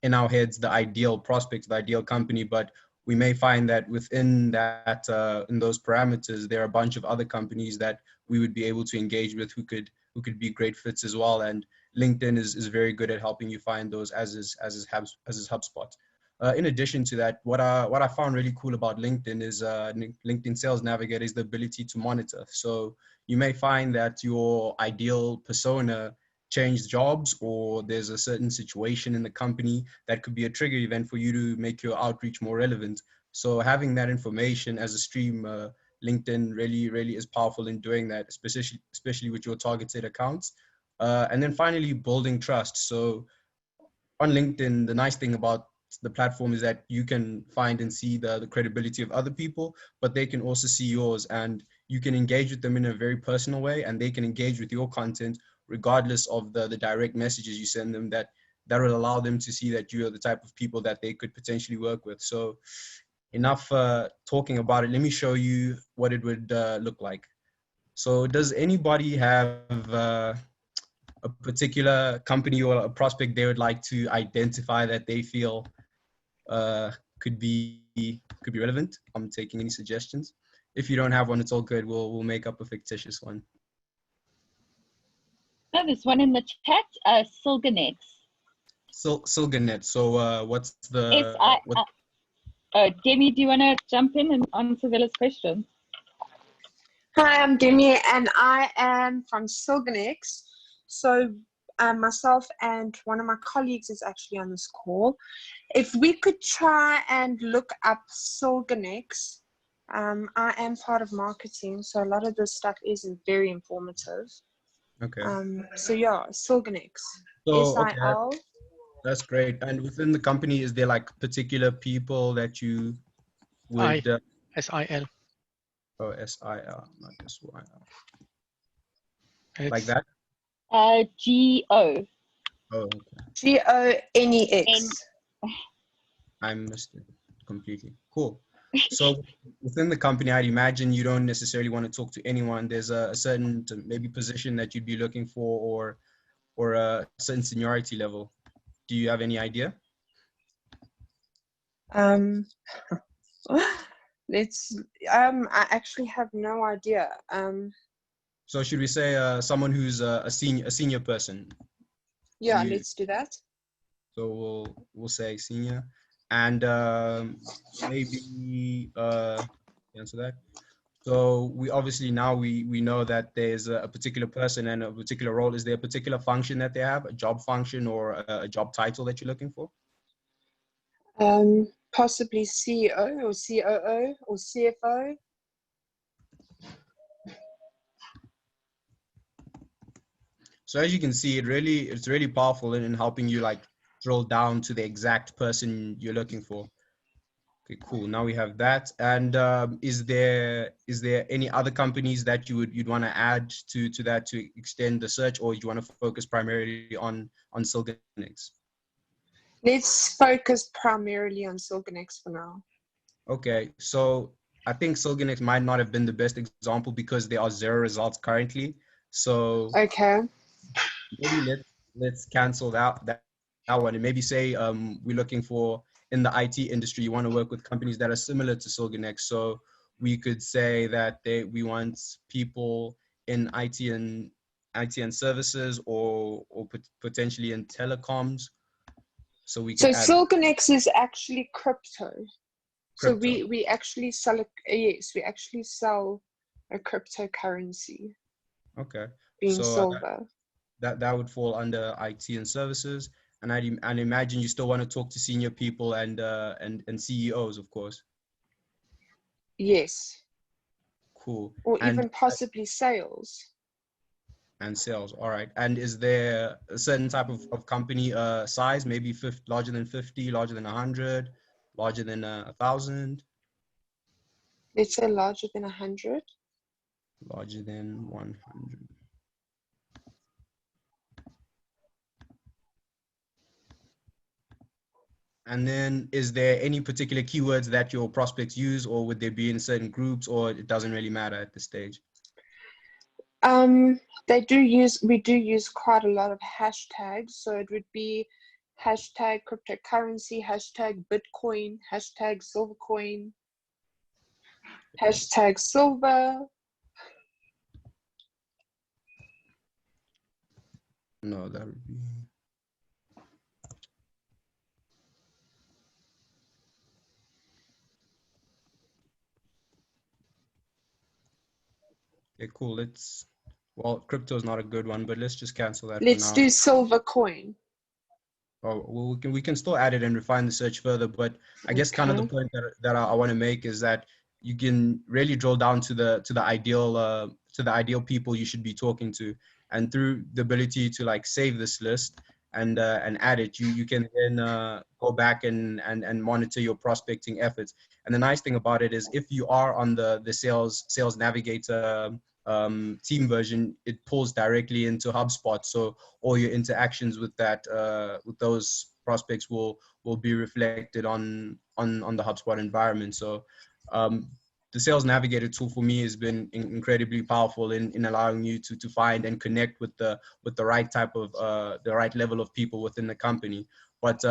in our heads the ideal prospects, the ideal company, but we may find that within that, in those parameters, there are a bunch of other companies that we would be able to engage with who could be great fits as well. And LinkedIn is very good at helping you find those, as is HubSpot. In addition to that, what I found really cool about LinkedIn is LinkedIn Sales Navigator is the ability to monitor. So you may find that your ideal persona changed jobs, or there's a certain situation in the company that could be a trigger event for you to make your outreach more relevant. So having that information as a stream, LinkedIn really is powerful in doing that, especially with your targeted accounts. And then finally, building trust. So on LinkedIn, the nice thing about the platform is that you can find and see the credibility of other people, but they can also see yours, and you can engage with them in a very personal way, and they can engage with your content regardless of the direct messages you send them, that will allow them to see that you are the type of people that they could potentially work with. So enough talking about it. Let me show you what it would look like. So does anybody have a particular company or a prospect they would like to identify that they feel could be relevant? I'm taking any suggestions. If you don't have one, it's all good. We'll make up a fictitious one. Oh, there's one in the chat. Silganex. Silganet. So what's the? Demi, do you want to jump in and answer Villa's question? Hi, I'm Demi, and I am from Silganex. So myself and one of my colleagues is actually on this call. If we could try and look up Silganex, I am part of marketing, so a lot of this stuff is very informative. Okay. So yeah, Silganex. So, SIL. okay, that's great. And within the company, is there like particular people that you would? SIL. Oh, SIL, not SYL. It's like that? GO. Oh, okay. GONEX. I missed it completely. Cool. So within the company, I'd imagine you don't necessarily want to talk to anyone. There's a certain maybe position that you'd be looking for, or a certain seniority level. Do you have any idea? I actually have no idea. So should we say someone who's a senior person? Yeah, let's do that. So we'll say senior, and maybe answer that. So we obviously now we know that there's a particular person and a particular role. Is there a particular function that they have, a job function or a job title that you're looking for? Possibly CEO or COO or CFO. So as you can see, it's really powerful in helping you like drill down to the exact person you're looking for. Okay, cool. Now we have that. And is there any other companies that you'd want to add to that to extend the search, or you want to focus primarily on Silganix? Let's focus primarily on Silganix for now. Okay, so I think Silganix might not have been the best example because there are 0 results currently. So okay, maybe let's cancel that one, and maybe say we're looking for, in the IT industry, you want to work with companies that are similar to Silganix. So we could say that we want people in IT and services, or potentially in telecoms. So we so could add Silganix is actually crypto. So crypto. we actually sell yes, we actually sell a cryptocurrency. Okay. Being So silver. that would fall under IT and services. And I'd imagine you still want to talk to senior people and CEOs, of course. Yes. Cool. Or And even possibly sales. And sales. All right. And is there a certain type of company size, maybe larger than 50, larger than 100, larger than 1,000? Let's say larger than 100. Larger than 100. And then is there any particular keywords that your prospects use, or would they be in certain groups, or it doesn't really matter at this stage? We do use quite a lot of hashtags. So it would be hashtag cryptocurrency, hashtag Bitcoin, hashtag silvercoin, hashtag silver. No, that would be... Okay, cool. Well, crypto is not a good one, but let's just cancel that for now. Let's do silver coin. Oh, well, we can still add it and refine the search further, but I guess kind of the point that I want to make is that you can really drill down to the ideal people you should be talking to, and through the ability to like save this list and add it, you can then go back and monitor your prospecting efforts. And the nice thing about it is, if you are on the sales navigator team version, it pulls directly into HubSpot. So all your interactions with with those prospects will be reflected on the HubSpot environment. So the Sales Navigator tool for me has been incredibly powerful in allowing you to find and connect with the right type of the right level of people within the company. But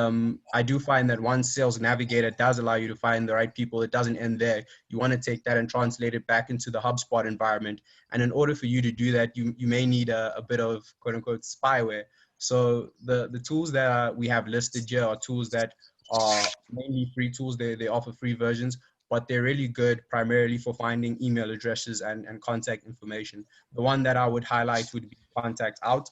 I do find that once Sales Navigator does allow you to find the right people, it doesn't end there. You want to take that and translate it back into the HubSpot environment. And in order for you to do that, you may need a bit of quote unquote spyware. So the tools that we have listed here are tools that are mainly free tools. They offer free versions, but they're really good primarily for finding email addresses and contact information. The one that I would highlight would be Contact Out.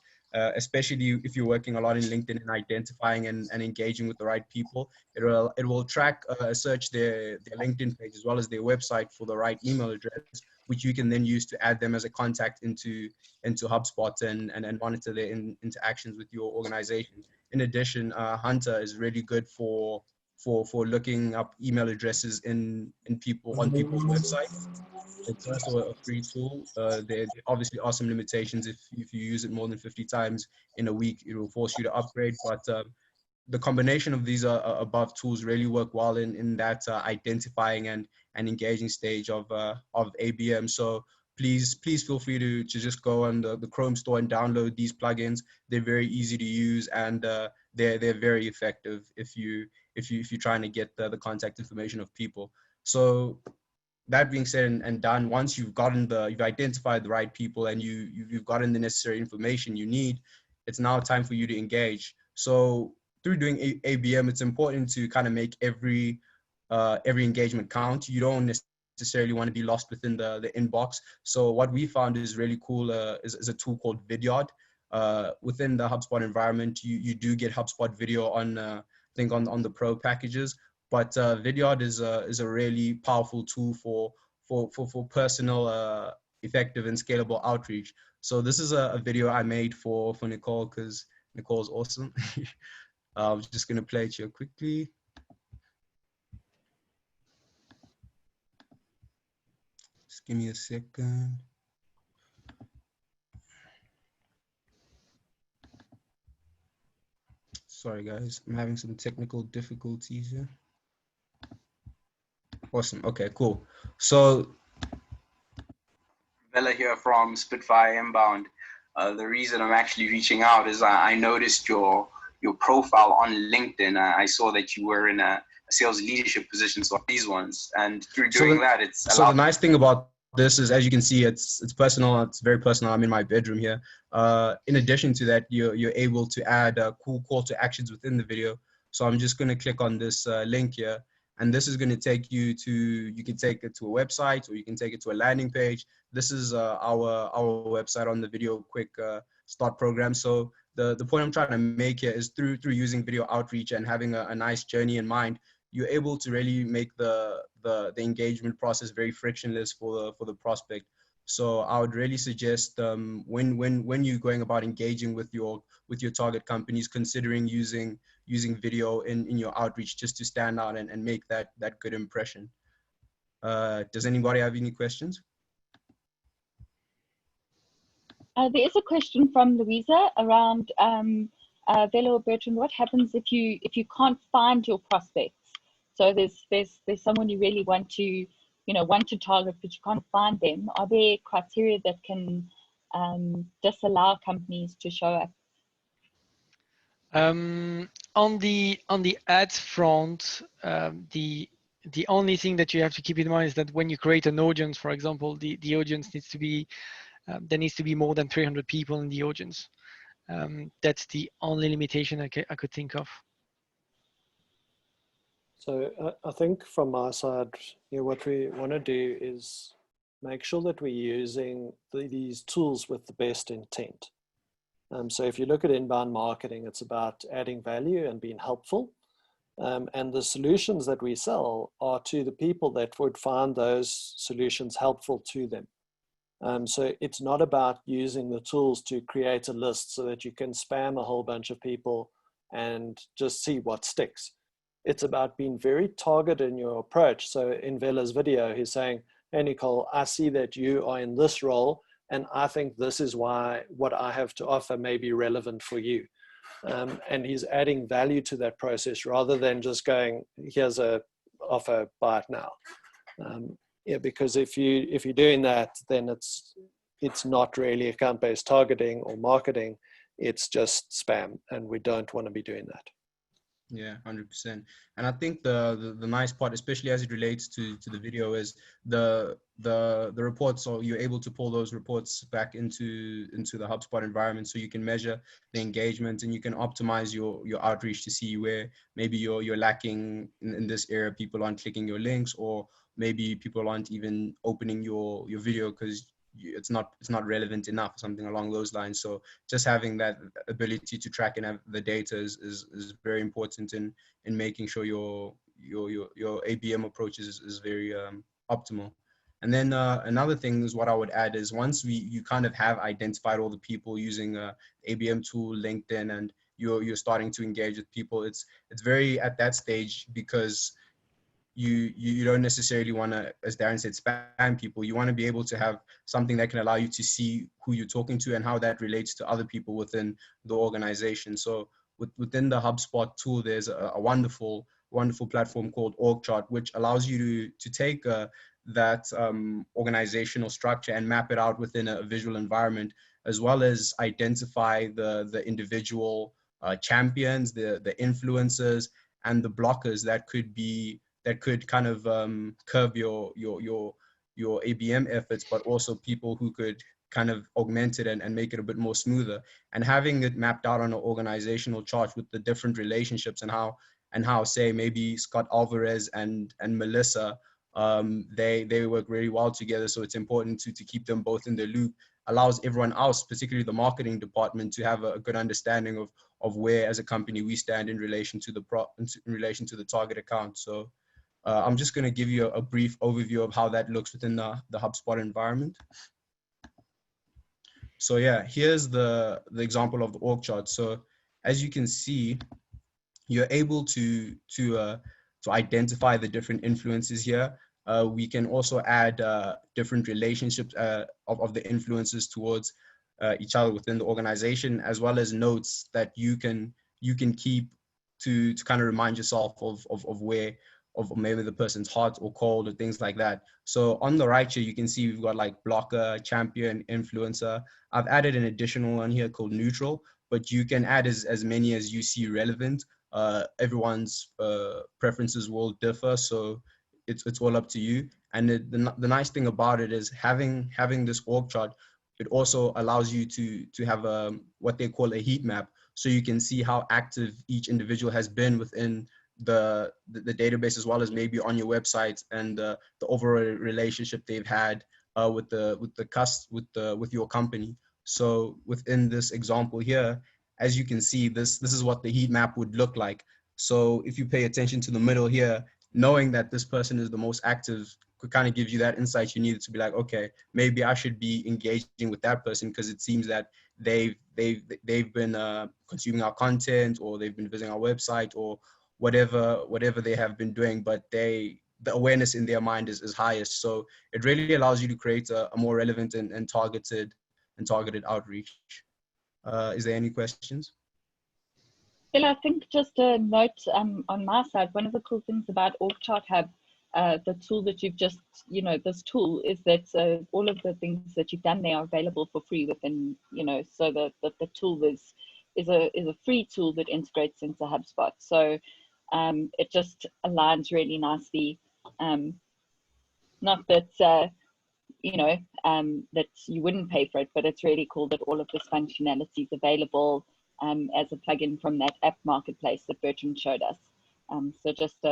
Especially if you're working a lot in LinkedIn and identifying and engaging with the right people. It will track, search their LinkedIn page as well as their website for the right email address, which you can then use to add them as a contact into HubSpot and monitor their interactions with your organization. In addition, Hunter is really good for looking up email addresses on people's websites. It's also a free tool. There obviously are some limitations. If you use it more than 50 times in a week, it will force you to upgrade. But the combination of these above tools really work well in that identifying and engaging stage of ABM. So please feel free to just go on the Chrome store and download these plugins. They're very easy to use, and they're very effective if you're trying to get the contact information of people. So that being said and done, once you've identified the right people and you've gotten the necessary information you need, it's now time for you to engage. So through doing ABM, it's important to kind of make every engagement count. You don't necessarily want to be lost within the inbox. So what we found is really cool is a tool called Vidyard. Within the HubSpot environment, you do get HubSpot video on I think on the pro packages. But Vidyard is a really powerful tool for personal, effective, and scalable outreach. So this is a video I made for Nicole, because Nicole's awesome. I'm just gonna play it here quickly. Just give me a second. Sorry guys, I'm having some technical difficulties here. Awesome. Okay, cool. So Bella here from Spitfire Inbound. The reason I'm actually reaching out is I noticed your profile on LinkedIn. I saw that you were in a sales leadership position, so these ones, and through doing that, it's allowed. So the nice thing about this is, as you can see, it's personal. It's very personal. I'm in my bedroom here. In addition to that, you're able to add cool call to actions within the video. So I'm just going to click on this link here, and this is going to take you to, you can take it to a website, or you can take it to a landing page. This is our website on the video quick start program. So the point I'm trying to make here is through using video outreach and having a nice journey in mind, you're able to really make the engagement process very frictionless for the prospect. So I would really suggest when you're going about engaging with your target companies, considering using video in your outreach just to stand out and make that good impression. Does anybody have any questions? There is a question from Louisa around Velo or Bertrand. What happens if you can't find your prospects? So there's someone you really want to target, but you can't find them. Are there criteria that can disallow companies to show up? On the ads front, the only thing that you have to keep in mind is that when you create an audience, for example, the audience needs to be there needs to be more than 300 people in the audience. That's the only limitation I could think of. So I think from my side, what we want to do is make sure that we're using these tools with the best intent. So if you look at inbound marketing, it's about adding value and being helpful. And the solutions that we sell are to the people that would find those solutions helpful to them. So it's not about using the tools to create a list so that you can spam a whole bunch of people and just see what sticks. It's about being very targeted in your approach. So in Vela's video, he's saying, hey, Nicole, I see that you are in this role, and I think this is why what I have to offer may be relevant for you. And he's adding value to that process rather than just going, here's a offer, buy it now. Yeah, because if you're doing that, then it's not really account-based targeting or marketing. It's just spam, and we don't want to be doing that. Yeah, 100%. And I think the nice part, especially as it relates to the video, is the reports. So you're able to pull those reports back into the HubSpot environment, so you can measure the engagement and you can optimize your outreach to see where maybe you're lacking in this area. People aren't clicking your links, or maybe people aren't even opening your video because it's not relevant enough, something along those lines. So just having that ability to track and have the data is very important in making sure your ABM approach is very optimal. And then another thing is what I would add is once you kind of have identified all the people using ABM tool, LinkedIn, and you're starting to engage with people, it's very at that stage, because you don't necessarily want to, as Darren said, spam people. You want to be able to have something that can allow you to see who you're talking to and how that relates to other people within the organization. So within the HubSpot tool, there's a wonderful platform called Org Chart, which allows you to take that organizational structure and map it out within a visual environment, as well as identify the individual champions, the influencers, and the blockers that could kind of curb your ABM efforts, but also people who could kind of augment it and make it a bit more smoother. And having it mapped out on an organizational chart with the different relationships and how say maybe Scott Alvarez and Melissa, they work really well together. So it's important to keep them both in the loop. Allows everyone else, particularly the marketing department, to have a good understanding of where as a company we stand in relation to the target account. So I'm just going to give you a brief overview of how that looks within the HubSpot environment. So yeah, here's the example of the org chart. So as you can see, you're able to identify the different influences here. We can also add different relationships of the influencers towards each other within the organization, as well as notes that you can keep to kind of remind yourself of where, of maybe the person's hot or cold or things like that. So on the right here, you can see we've got like blocker, champion, influencer. I've added an additional one here called neutral, but you can add as many as you see relevant. Everyone's preferences will differ, so it's all up to you. And the nice thing about it is having this org chart, it also allows you to have what they call a heat map, so you can see how active each individual has been within the database, as well as maybe on your website, and the overall relationship they've had with your company. So within this example here, as you can see, this is what the heat map would look like. So if you pay attention to the middle here, knowing that this person is the most active could kind of give you that insight you needed to be like, okay, maybe I should be engaging with that person because it seems that they've been consuming our content, or they've been visiting our website, or whatever they have been doing, but the awareness in their mind is highest. So it really allows you to create a more relevant and targeted outreach. Is there any questions? Well, I think just a note on my side, one of the cool things about OrgChart Hub, the tool that you've just, this tool is that all of the things that you've done there are available for free within, so the tool is a free tool that integrates into HubSpot. So it just aligns really nicely. Not that, that you wouldn't pay for it, but it's really cool that all of this functionality is available as a plugin from that app marketplace that Bertrand showed us. So just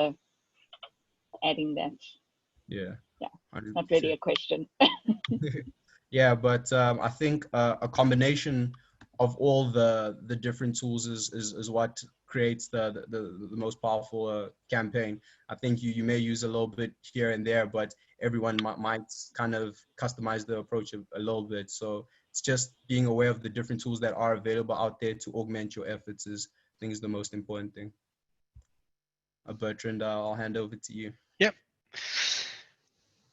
adding that. Yeah. Yeah, 100%. not really a question. Yeah, but I think a combination of all the different tools is what creates the most powerful campaign. I think you may use a little bit here and there, but everyone might kind of customize the approach a little bit. So it's just being aware of the different tools that are available out there to augment your efforts I think is the most important thing. Bertrand, I'll hand over to you. Yep.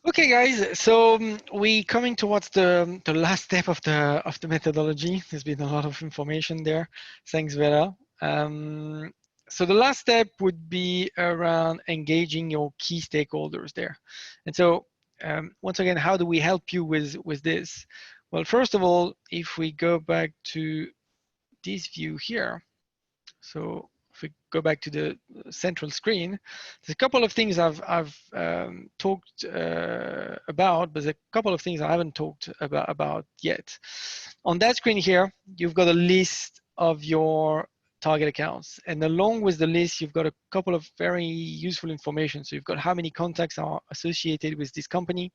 Okay, guys. So we coming towards the last step of the methodology. There's been a lot of information there. Thanks, Vera. So the last step would be around engaging your key stakeholders there. And so once again, how do we help you with this? Well, first of all, if we go back to this view here, so if we go back to the central screen, there's a couple of things I've talked about, but there's a couple of things I haven't talked about yet. On that screen here, you've got a list of your target accounts, and along with the list, you've got a couple of very useful information. So you've got how many contacts are associated with this company,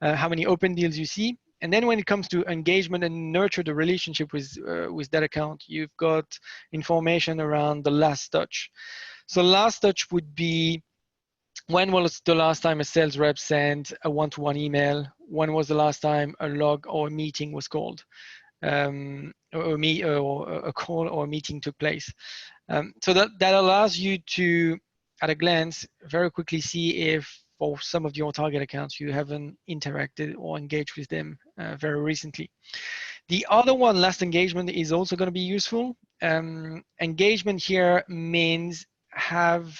how many open deals you see. And then when it comes to engagement and nurture the relationship with that account, you've got information around the last touch. So last touch would be, when was the last time a sales rep sent a one-to-one email? When was the last time a log or a meeting was called? Or a call or a meeting took place. So that allows you to, at a glance, very quickly see if for some of your target accounts you haven't interacted or engaged with them very recently. The other one, last engagement, is also going to be useful. Engagement here means have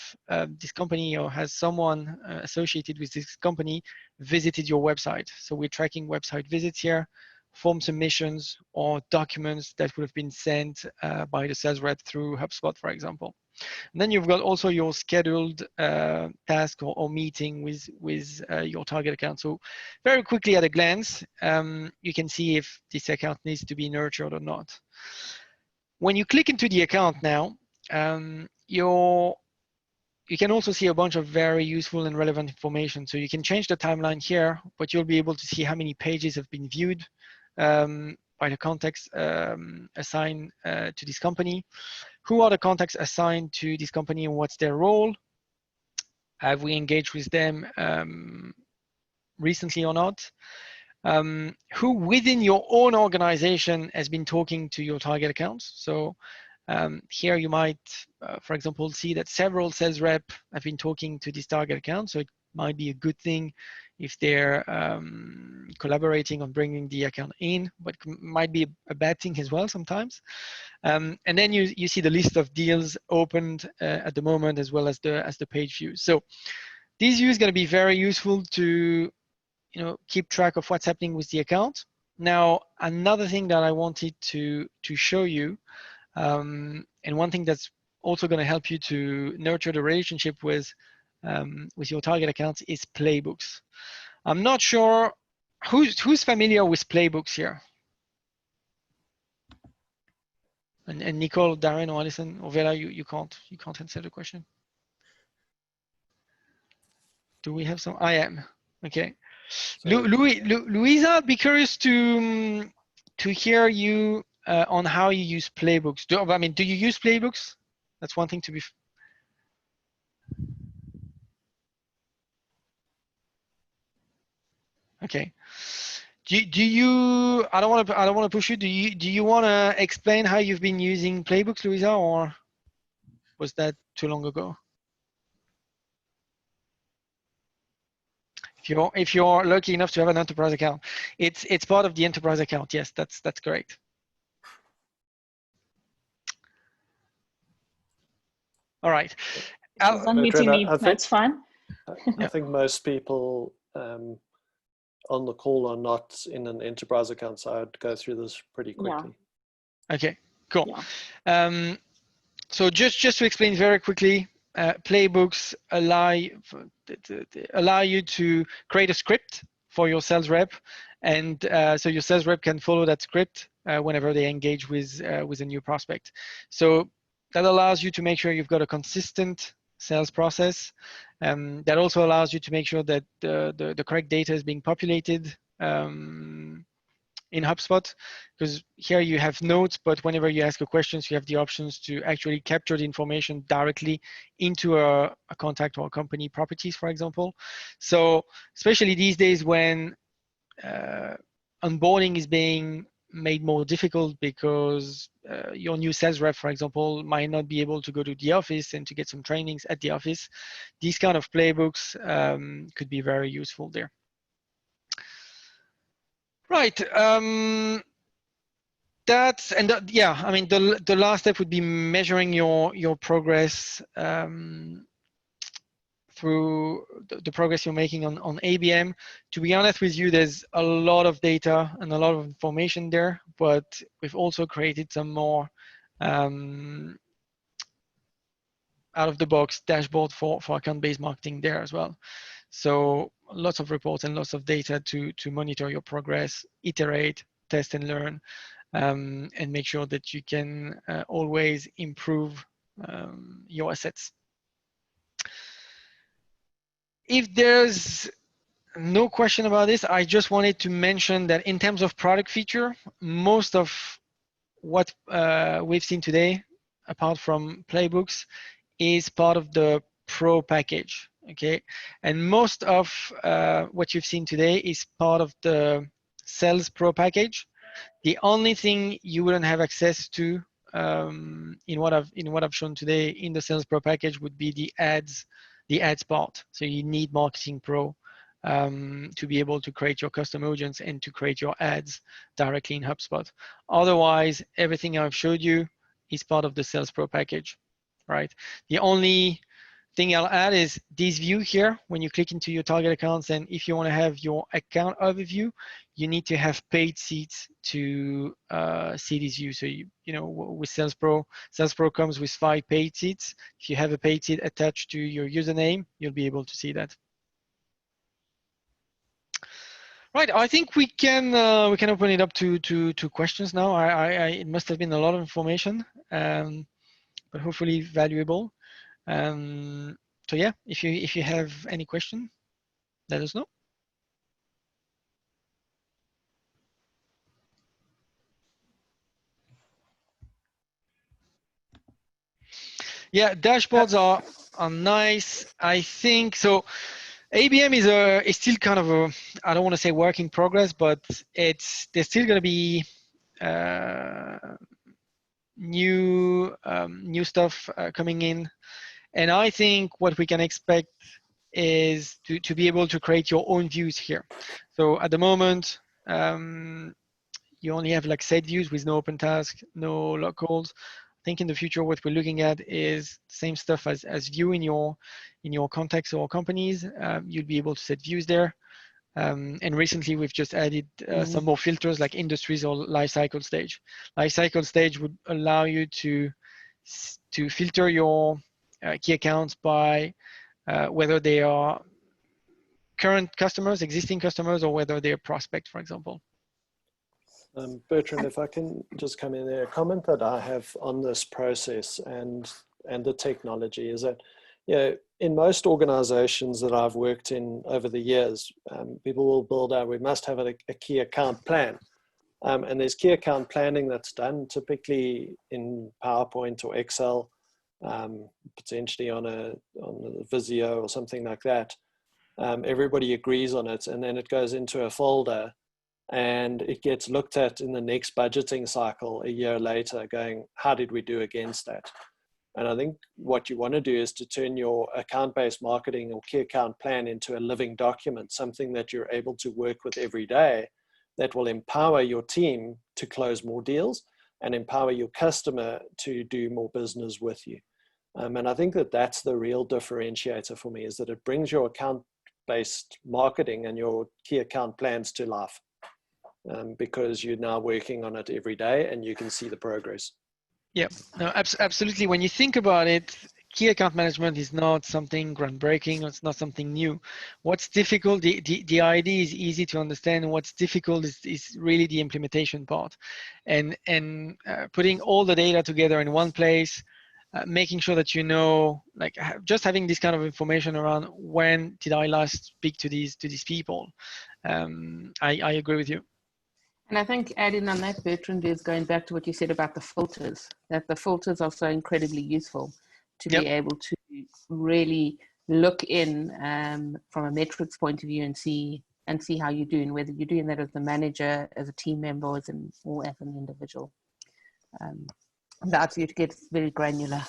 this company or has someone associated with this company visited your website. So we're tracking website visits here, form submissions, or documents that would have been sent by the sales rep through HubSpot, for example. And then you've got also your scheduled task or meeting with your target account. So very quickly at a glance, you can see if this account needs to be nurtured or not. When you click into the account now, you can also see a bunch of very useful and relevant information. So you can change the timeline here, but you'll be able to see how many pages have been viewed by the contacts assigned to this company. Who are the contacts assigned to this company and what's their role? Have we engaged with them recently or not? Who within your own organization has been talking to your target accounts? So here you might, for example, see that several sales reps have been talking to this target account. So it might be a good thing if they're collaborating on bringing the account in, but might be a bad thing as well sometimes. And then you see the list of deals opened at the moment, as well as the page views. So this view is going to be very useful to keep track of what's happening with the account. Now, another thing that I wanted to show you, and one thing that's also going to help you to nurture the relationship with your target accounts, is playbooks. I'm not sure who's familiar with playbooks here. And Nicole, Darren, or Alison, or Vera, you can't answer the question. Do we have some? I am. Okay. So, Louisa, I'd be curious to hear you on how you use playbooks. Do you use playbooks? That's one thing to be. Okay. Do you? I don't want to push you. Do you want to explain how you've been using playbooks, Louisa, or was that too long ago? If you're lucky enough to have an enterprise account, it's part of the enterprise account. Yes, that's correct. All right. Unmuting me. That's fine. I think most people on the call are not in an enterprise account, so I'd go through this pretty quickly. Yeah. Okay, cool. Yeah. So just to explain very quickly, playbooks allow you to create a script for your sales rep, and so your sales rep can follow that script whenever they engage with a new prospect. So that allows you to make sure you've got a consistent sales process. That also allows you to make sure that the correct data is being populated in HubSpot, because here you have notes, but whenever you ask a question, you have the options to actually capture the information directly into a contact or a company properties, for example. So especially these days when onboarding is being made more difficult because your new sales rep, for example, might not be able to go to the office and to get some trainings at the office, these kind of playbooks could be very useful there. Right. Yeah, I mean, the last step would be measuring your progress through the progress you're making on ABM. To be honest with you, there's a lot of data and a lot of information there, but we've also created some more out-of-the-box dashboard for account-based marketing there as well. So lots of reports and lots of data to monitor your progress, iterate, test and learn, and make sure that you can always improve your assets. If there's no question about this, I just wanted to mention that in terms of product feature, most of what we've seen today, apart from playbooks, is part of the Pro package, okay? And most of what you've seen today is part of the Sales Pro package. The only thing you wouldn't have access to in what I've shown today in the Sales Pro package would be the ads part. So you need Marketing Pro to be able to create your custom audience and to create your ads directly in HubSpot. Otherwise, everything I've showed you is part of the Sales Pro package, right? The only thing I'll add is this view here. When you click into your target accounts, and if you want to have your account overview, you need to have paid seats to see this view. So you know, with Sales Pro comes with 5 paid seats. If you have a paid seat attached to your username, you'll be able to see that. Right, I think we can open it up to questions now. It must have been a lot of information, but hopefully valuable. So yeah, if you have any question, let us know. Yeah, dashboards are nice. I think so. ABM is still kind of a, I don't want to say work in progress, but there's still going to be new stuff coming in, and I think what we can expect is to be able to create your own views here. So at the moment, you only have like set views with no open task, no log calls. I think in the future, what we're looking at is the same stuff as view in your contacts or companies. You'll be able to set views there. And recently, we've just added some more filters like industries or life cycle stage. Life cycle stage would allow you to filter your key accounts by whether they are current customers, existing customers, or whether they're prospect, for example. Bertrand, if I can just come in there, a comment that I have on this process and the technology is that, in most organizations that I've worked in over the years, people will build out, we must have a key account plan. And there's key account planning that's done typically in PowerPoint or Excel, potentially on a Visio or something like that. Everybody agrees on it, and then it goes into a folder, and it gets looked at in the next budgeting cycle a year later, going, how did we do against that? And I think what you want to do is to turn your account-based marketing or key account plan into a living document, something that you're able to work with every day, that will empower your team to close more deals and empower your customer to do more business with you. And I think that that's the real differentiator for me, is that it brings your account-based marketing and your key account plans to life, because you're now working on it every day and you can see the progress. Yeah, no, absolutely. When you think about it, key account management is not something groundbreaking. It's not something new. What's difficult, the idea is easy to understand. What's difficult is really the implementation part, and putting all the data together in one place, making sure that like just having this kind of information around when did I last speak to these people. I agree with you. And I think adding on that, Bertrand, is going back to what you said about the filters, that the filters are so incredibly useful to be able to really look in from a metrics point of view and see how you're doing, whether you're doing that as the manager, as a team member, or as an individual. That's you to get very granular.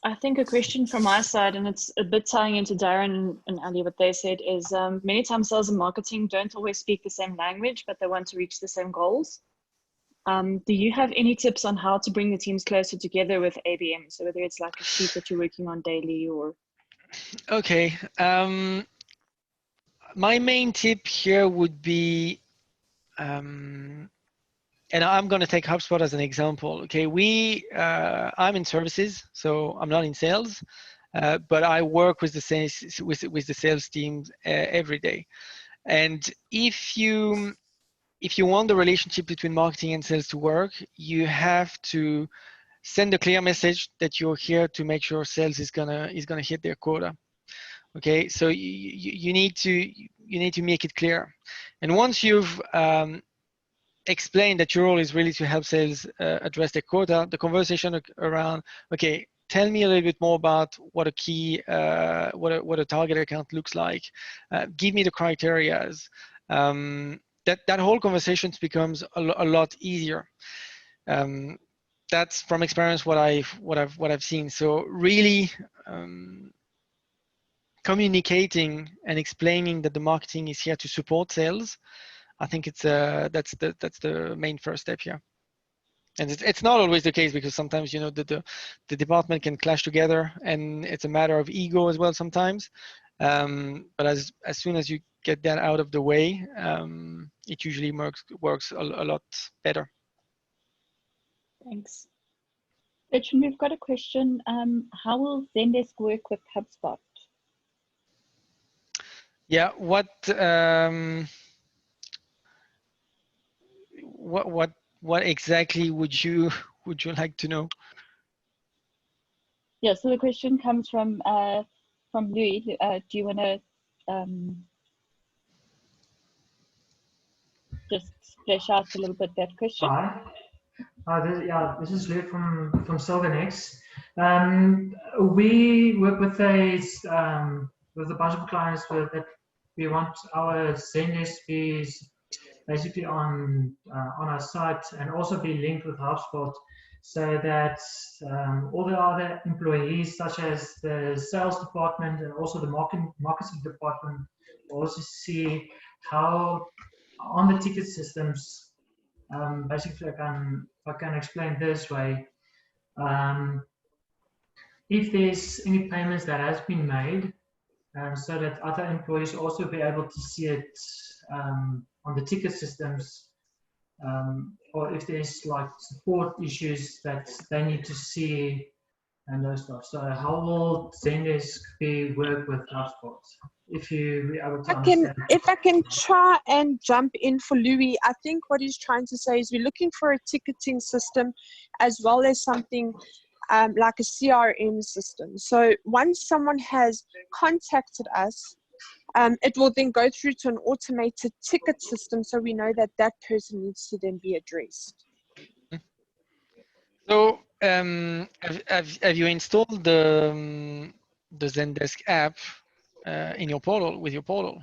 I think a question from my side, and it's a bit tying into Darren and Ali, what they said, is many times sales and marketing don't always speak the same language, but they want to reach the same goals. Do you have any tips on how to bring the teams closer together with ABM? So whether it's like a sheet that you're working on daily or... Okay. My main tip here would be, and I'm going to take HubSpot as an example. Okay, I'm in services, so I'm not in sales, but I work with the sales teams every day. And if you want the relationship between marketing and sales to work, you have to send a clear message that you're here to make sure sales is gonna hit their quota. Okay, so you need to make it clear, and once you've explain that your role is really to help sales address their quota, the conversation around, okay, tell me a little bit more about what a key, what a target account looks like. Give me the criterias. That whole conversation becomes a lot easier. That's from experience what I've seen. So really communicating and explaining that the marketing is here to support sales, I think it's that's the main first step here. And it's not always the case, because sometimes the department can clash together, and it's a matter of ego as well sometimes. But as soon as you get that out of the way, it usually works a lot better. Thanks. Bertrand, we've got a question. How will Zendesk work with HubSpot? Yeah, what exactly would you like to know? Yeah, so the question comes from Louis. Do you want to just flesh out a little bit that question? Hi. This is Louis from Silvernex. We work with a bunch of clients that we want our Zendesk fees basically on our site, and also be linked with HubSpot, so that all the other employees, such as the sales department and also the marketing department, also see how on the ticket systems, basically if I can explain this way, if there's any payments that has been made, so that other employees also be able to see it on the ticket systems, or if there's like support issues that they need to see and those stuff. So how will Zendesk be work with HubSpot? If you be able to understand. If I can try and jump in for Louis, I think what he's trying to say is we're looking for a ticketing system as well as something like a CRM system. So once someone has contacted us, it will then go through to an automated ticket system, so we know that that person needs to then be addressed. So have you installed the Zendesk app in your portal, with your portal?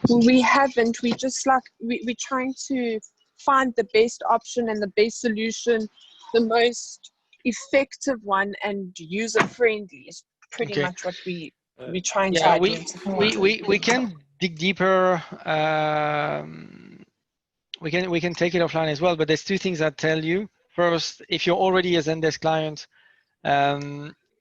We haven't. We just we're trying to find the best option and the best solution, the most effective one and user friendly is pretty much what we're trying to identify. We can dig deeper. We can take it offline as well, but there's two things I'd tell you. First, if you're already a Zendesk client,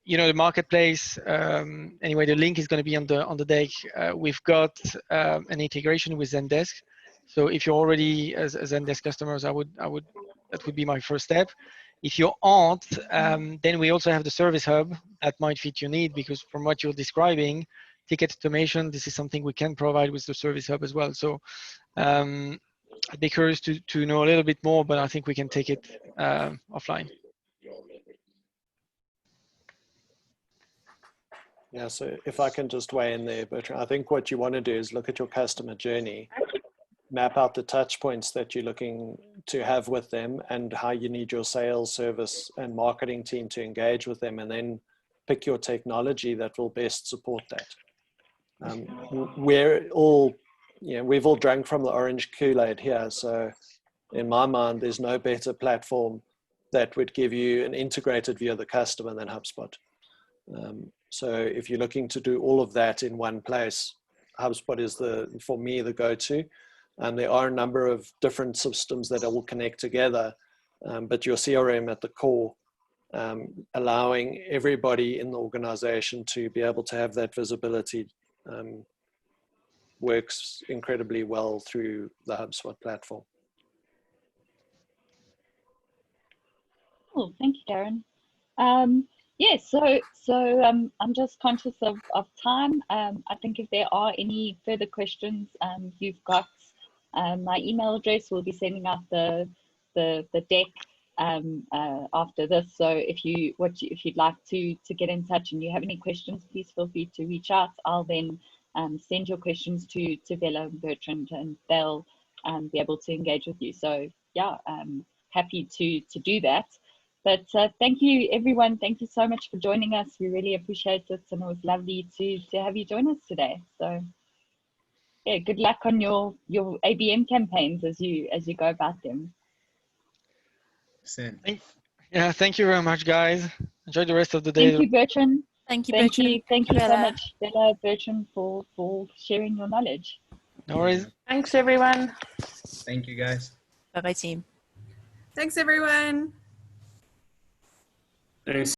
you know, the marketplace, anyway, the link is going to be on the deck. We've got an integration with Zendesk. So if you're already a Zendesk customers, that would be my first step. If you aren't, then we also have the service hub that might fit your need, because from what you're describing, ticket automation, this is something we can provide with the service hub as well. So I'd be curious to know a little bit more, but I think we can take it offline. Yeah, so if I can just weigh in there, Bertrand, I think what you want to do is look at your customer journey, map out the touch points that you're looking to have with them and how you need your sales, service, and marketing team to engage with them, and then pick your technology that will best support that. We're all, we've all drank from the orange Kool-Aid here, so in my mind, there's no better platform that would give you an integrated view of the customer than HubSpot. So if you're looking to do all of that in one place, HubSpot is for me, the go-to. And there are a number of different systems that all connect together, but your CRM at the core, allowing everybody in the organization to be able to have that visibility, works incredibly well through the HubSpot platform. Cool, thank you, Darren. Yes, so I'm just conscious of time. I think if there are any further questions, you've got my email address. We'll be sending out the deck after this. So if you'd like to get in touch and you have any questions, please feel free to reach out. I'll then send your questions to Vela and Bertrand, and they'll be able to engage with you. So yeah, happy to do that. But thank you, everyone. Thank you so much for joining us. We really appreciate it, and it was lovely to have you join us today. So yeah, good luck on your ABM campaigns as you go about them. Yeah, thank you very much, guys. Enjoy the rest of the day. Thank you, Bertrand. Thank you, Bertrand. Thank you so much, Bella, Bertrand, for sharing your knowledge. No worries. Thanks, everyone. Thank you, guys. Bye-bye, team. Thanks, everyone. Thanks.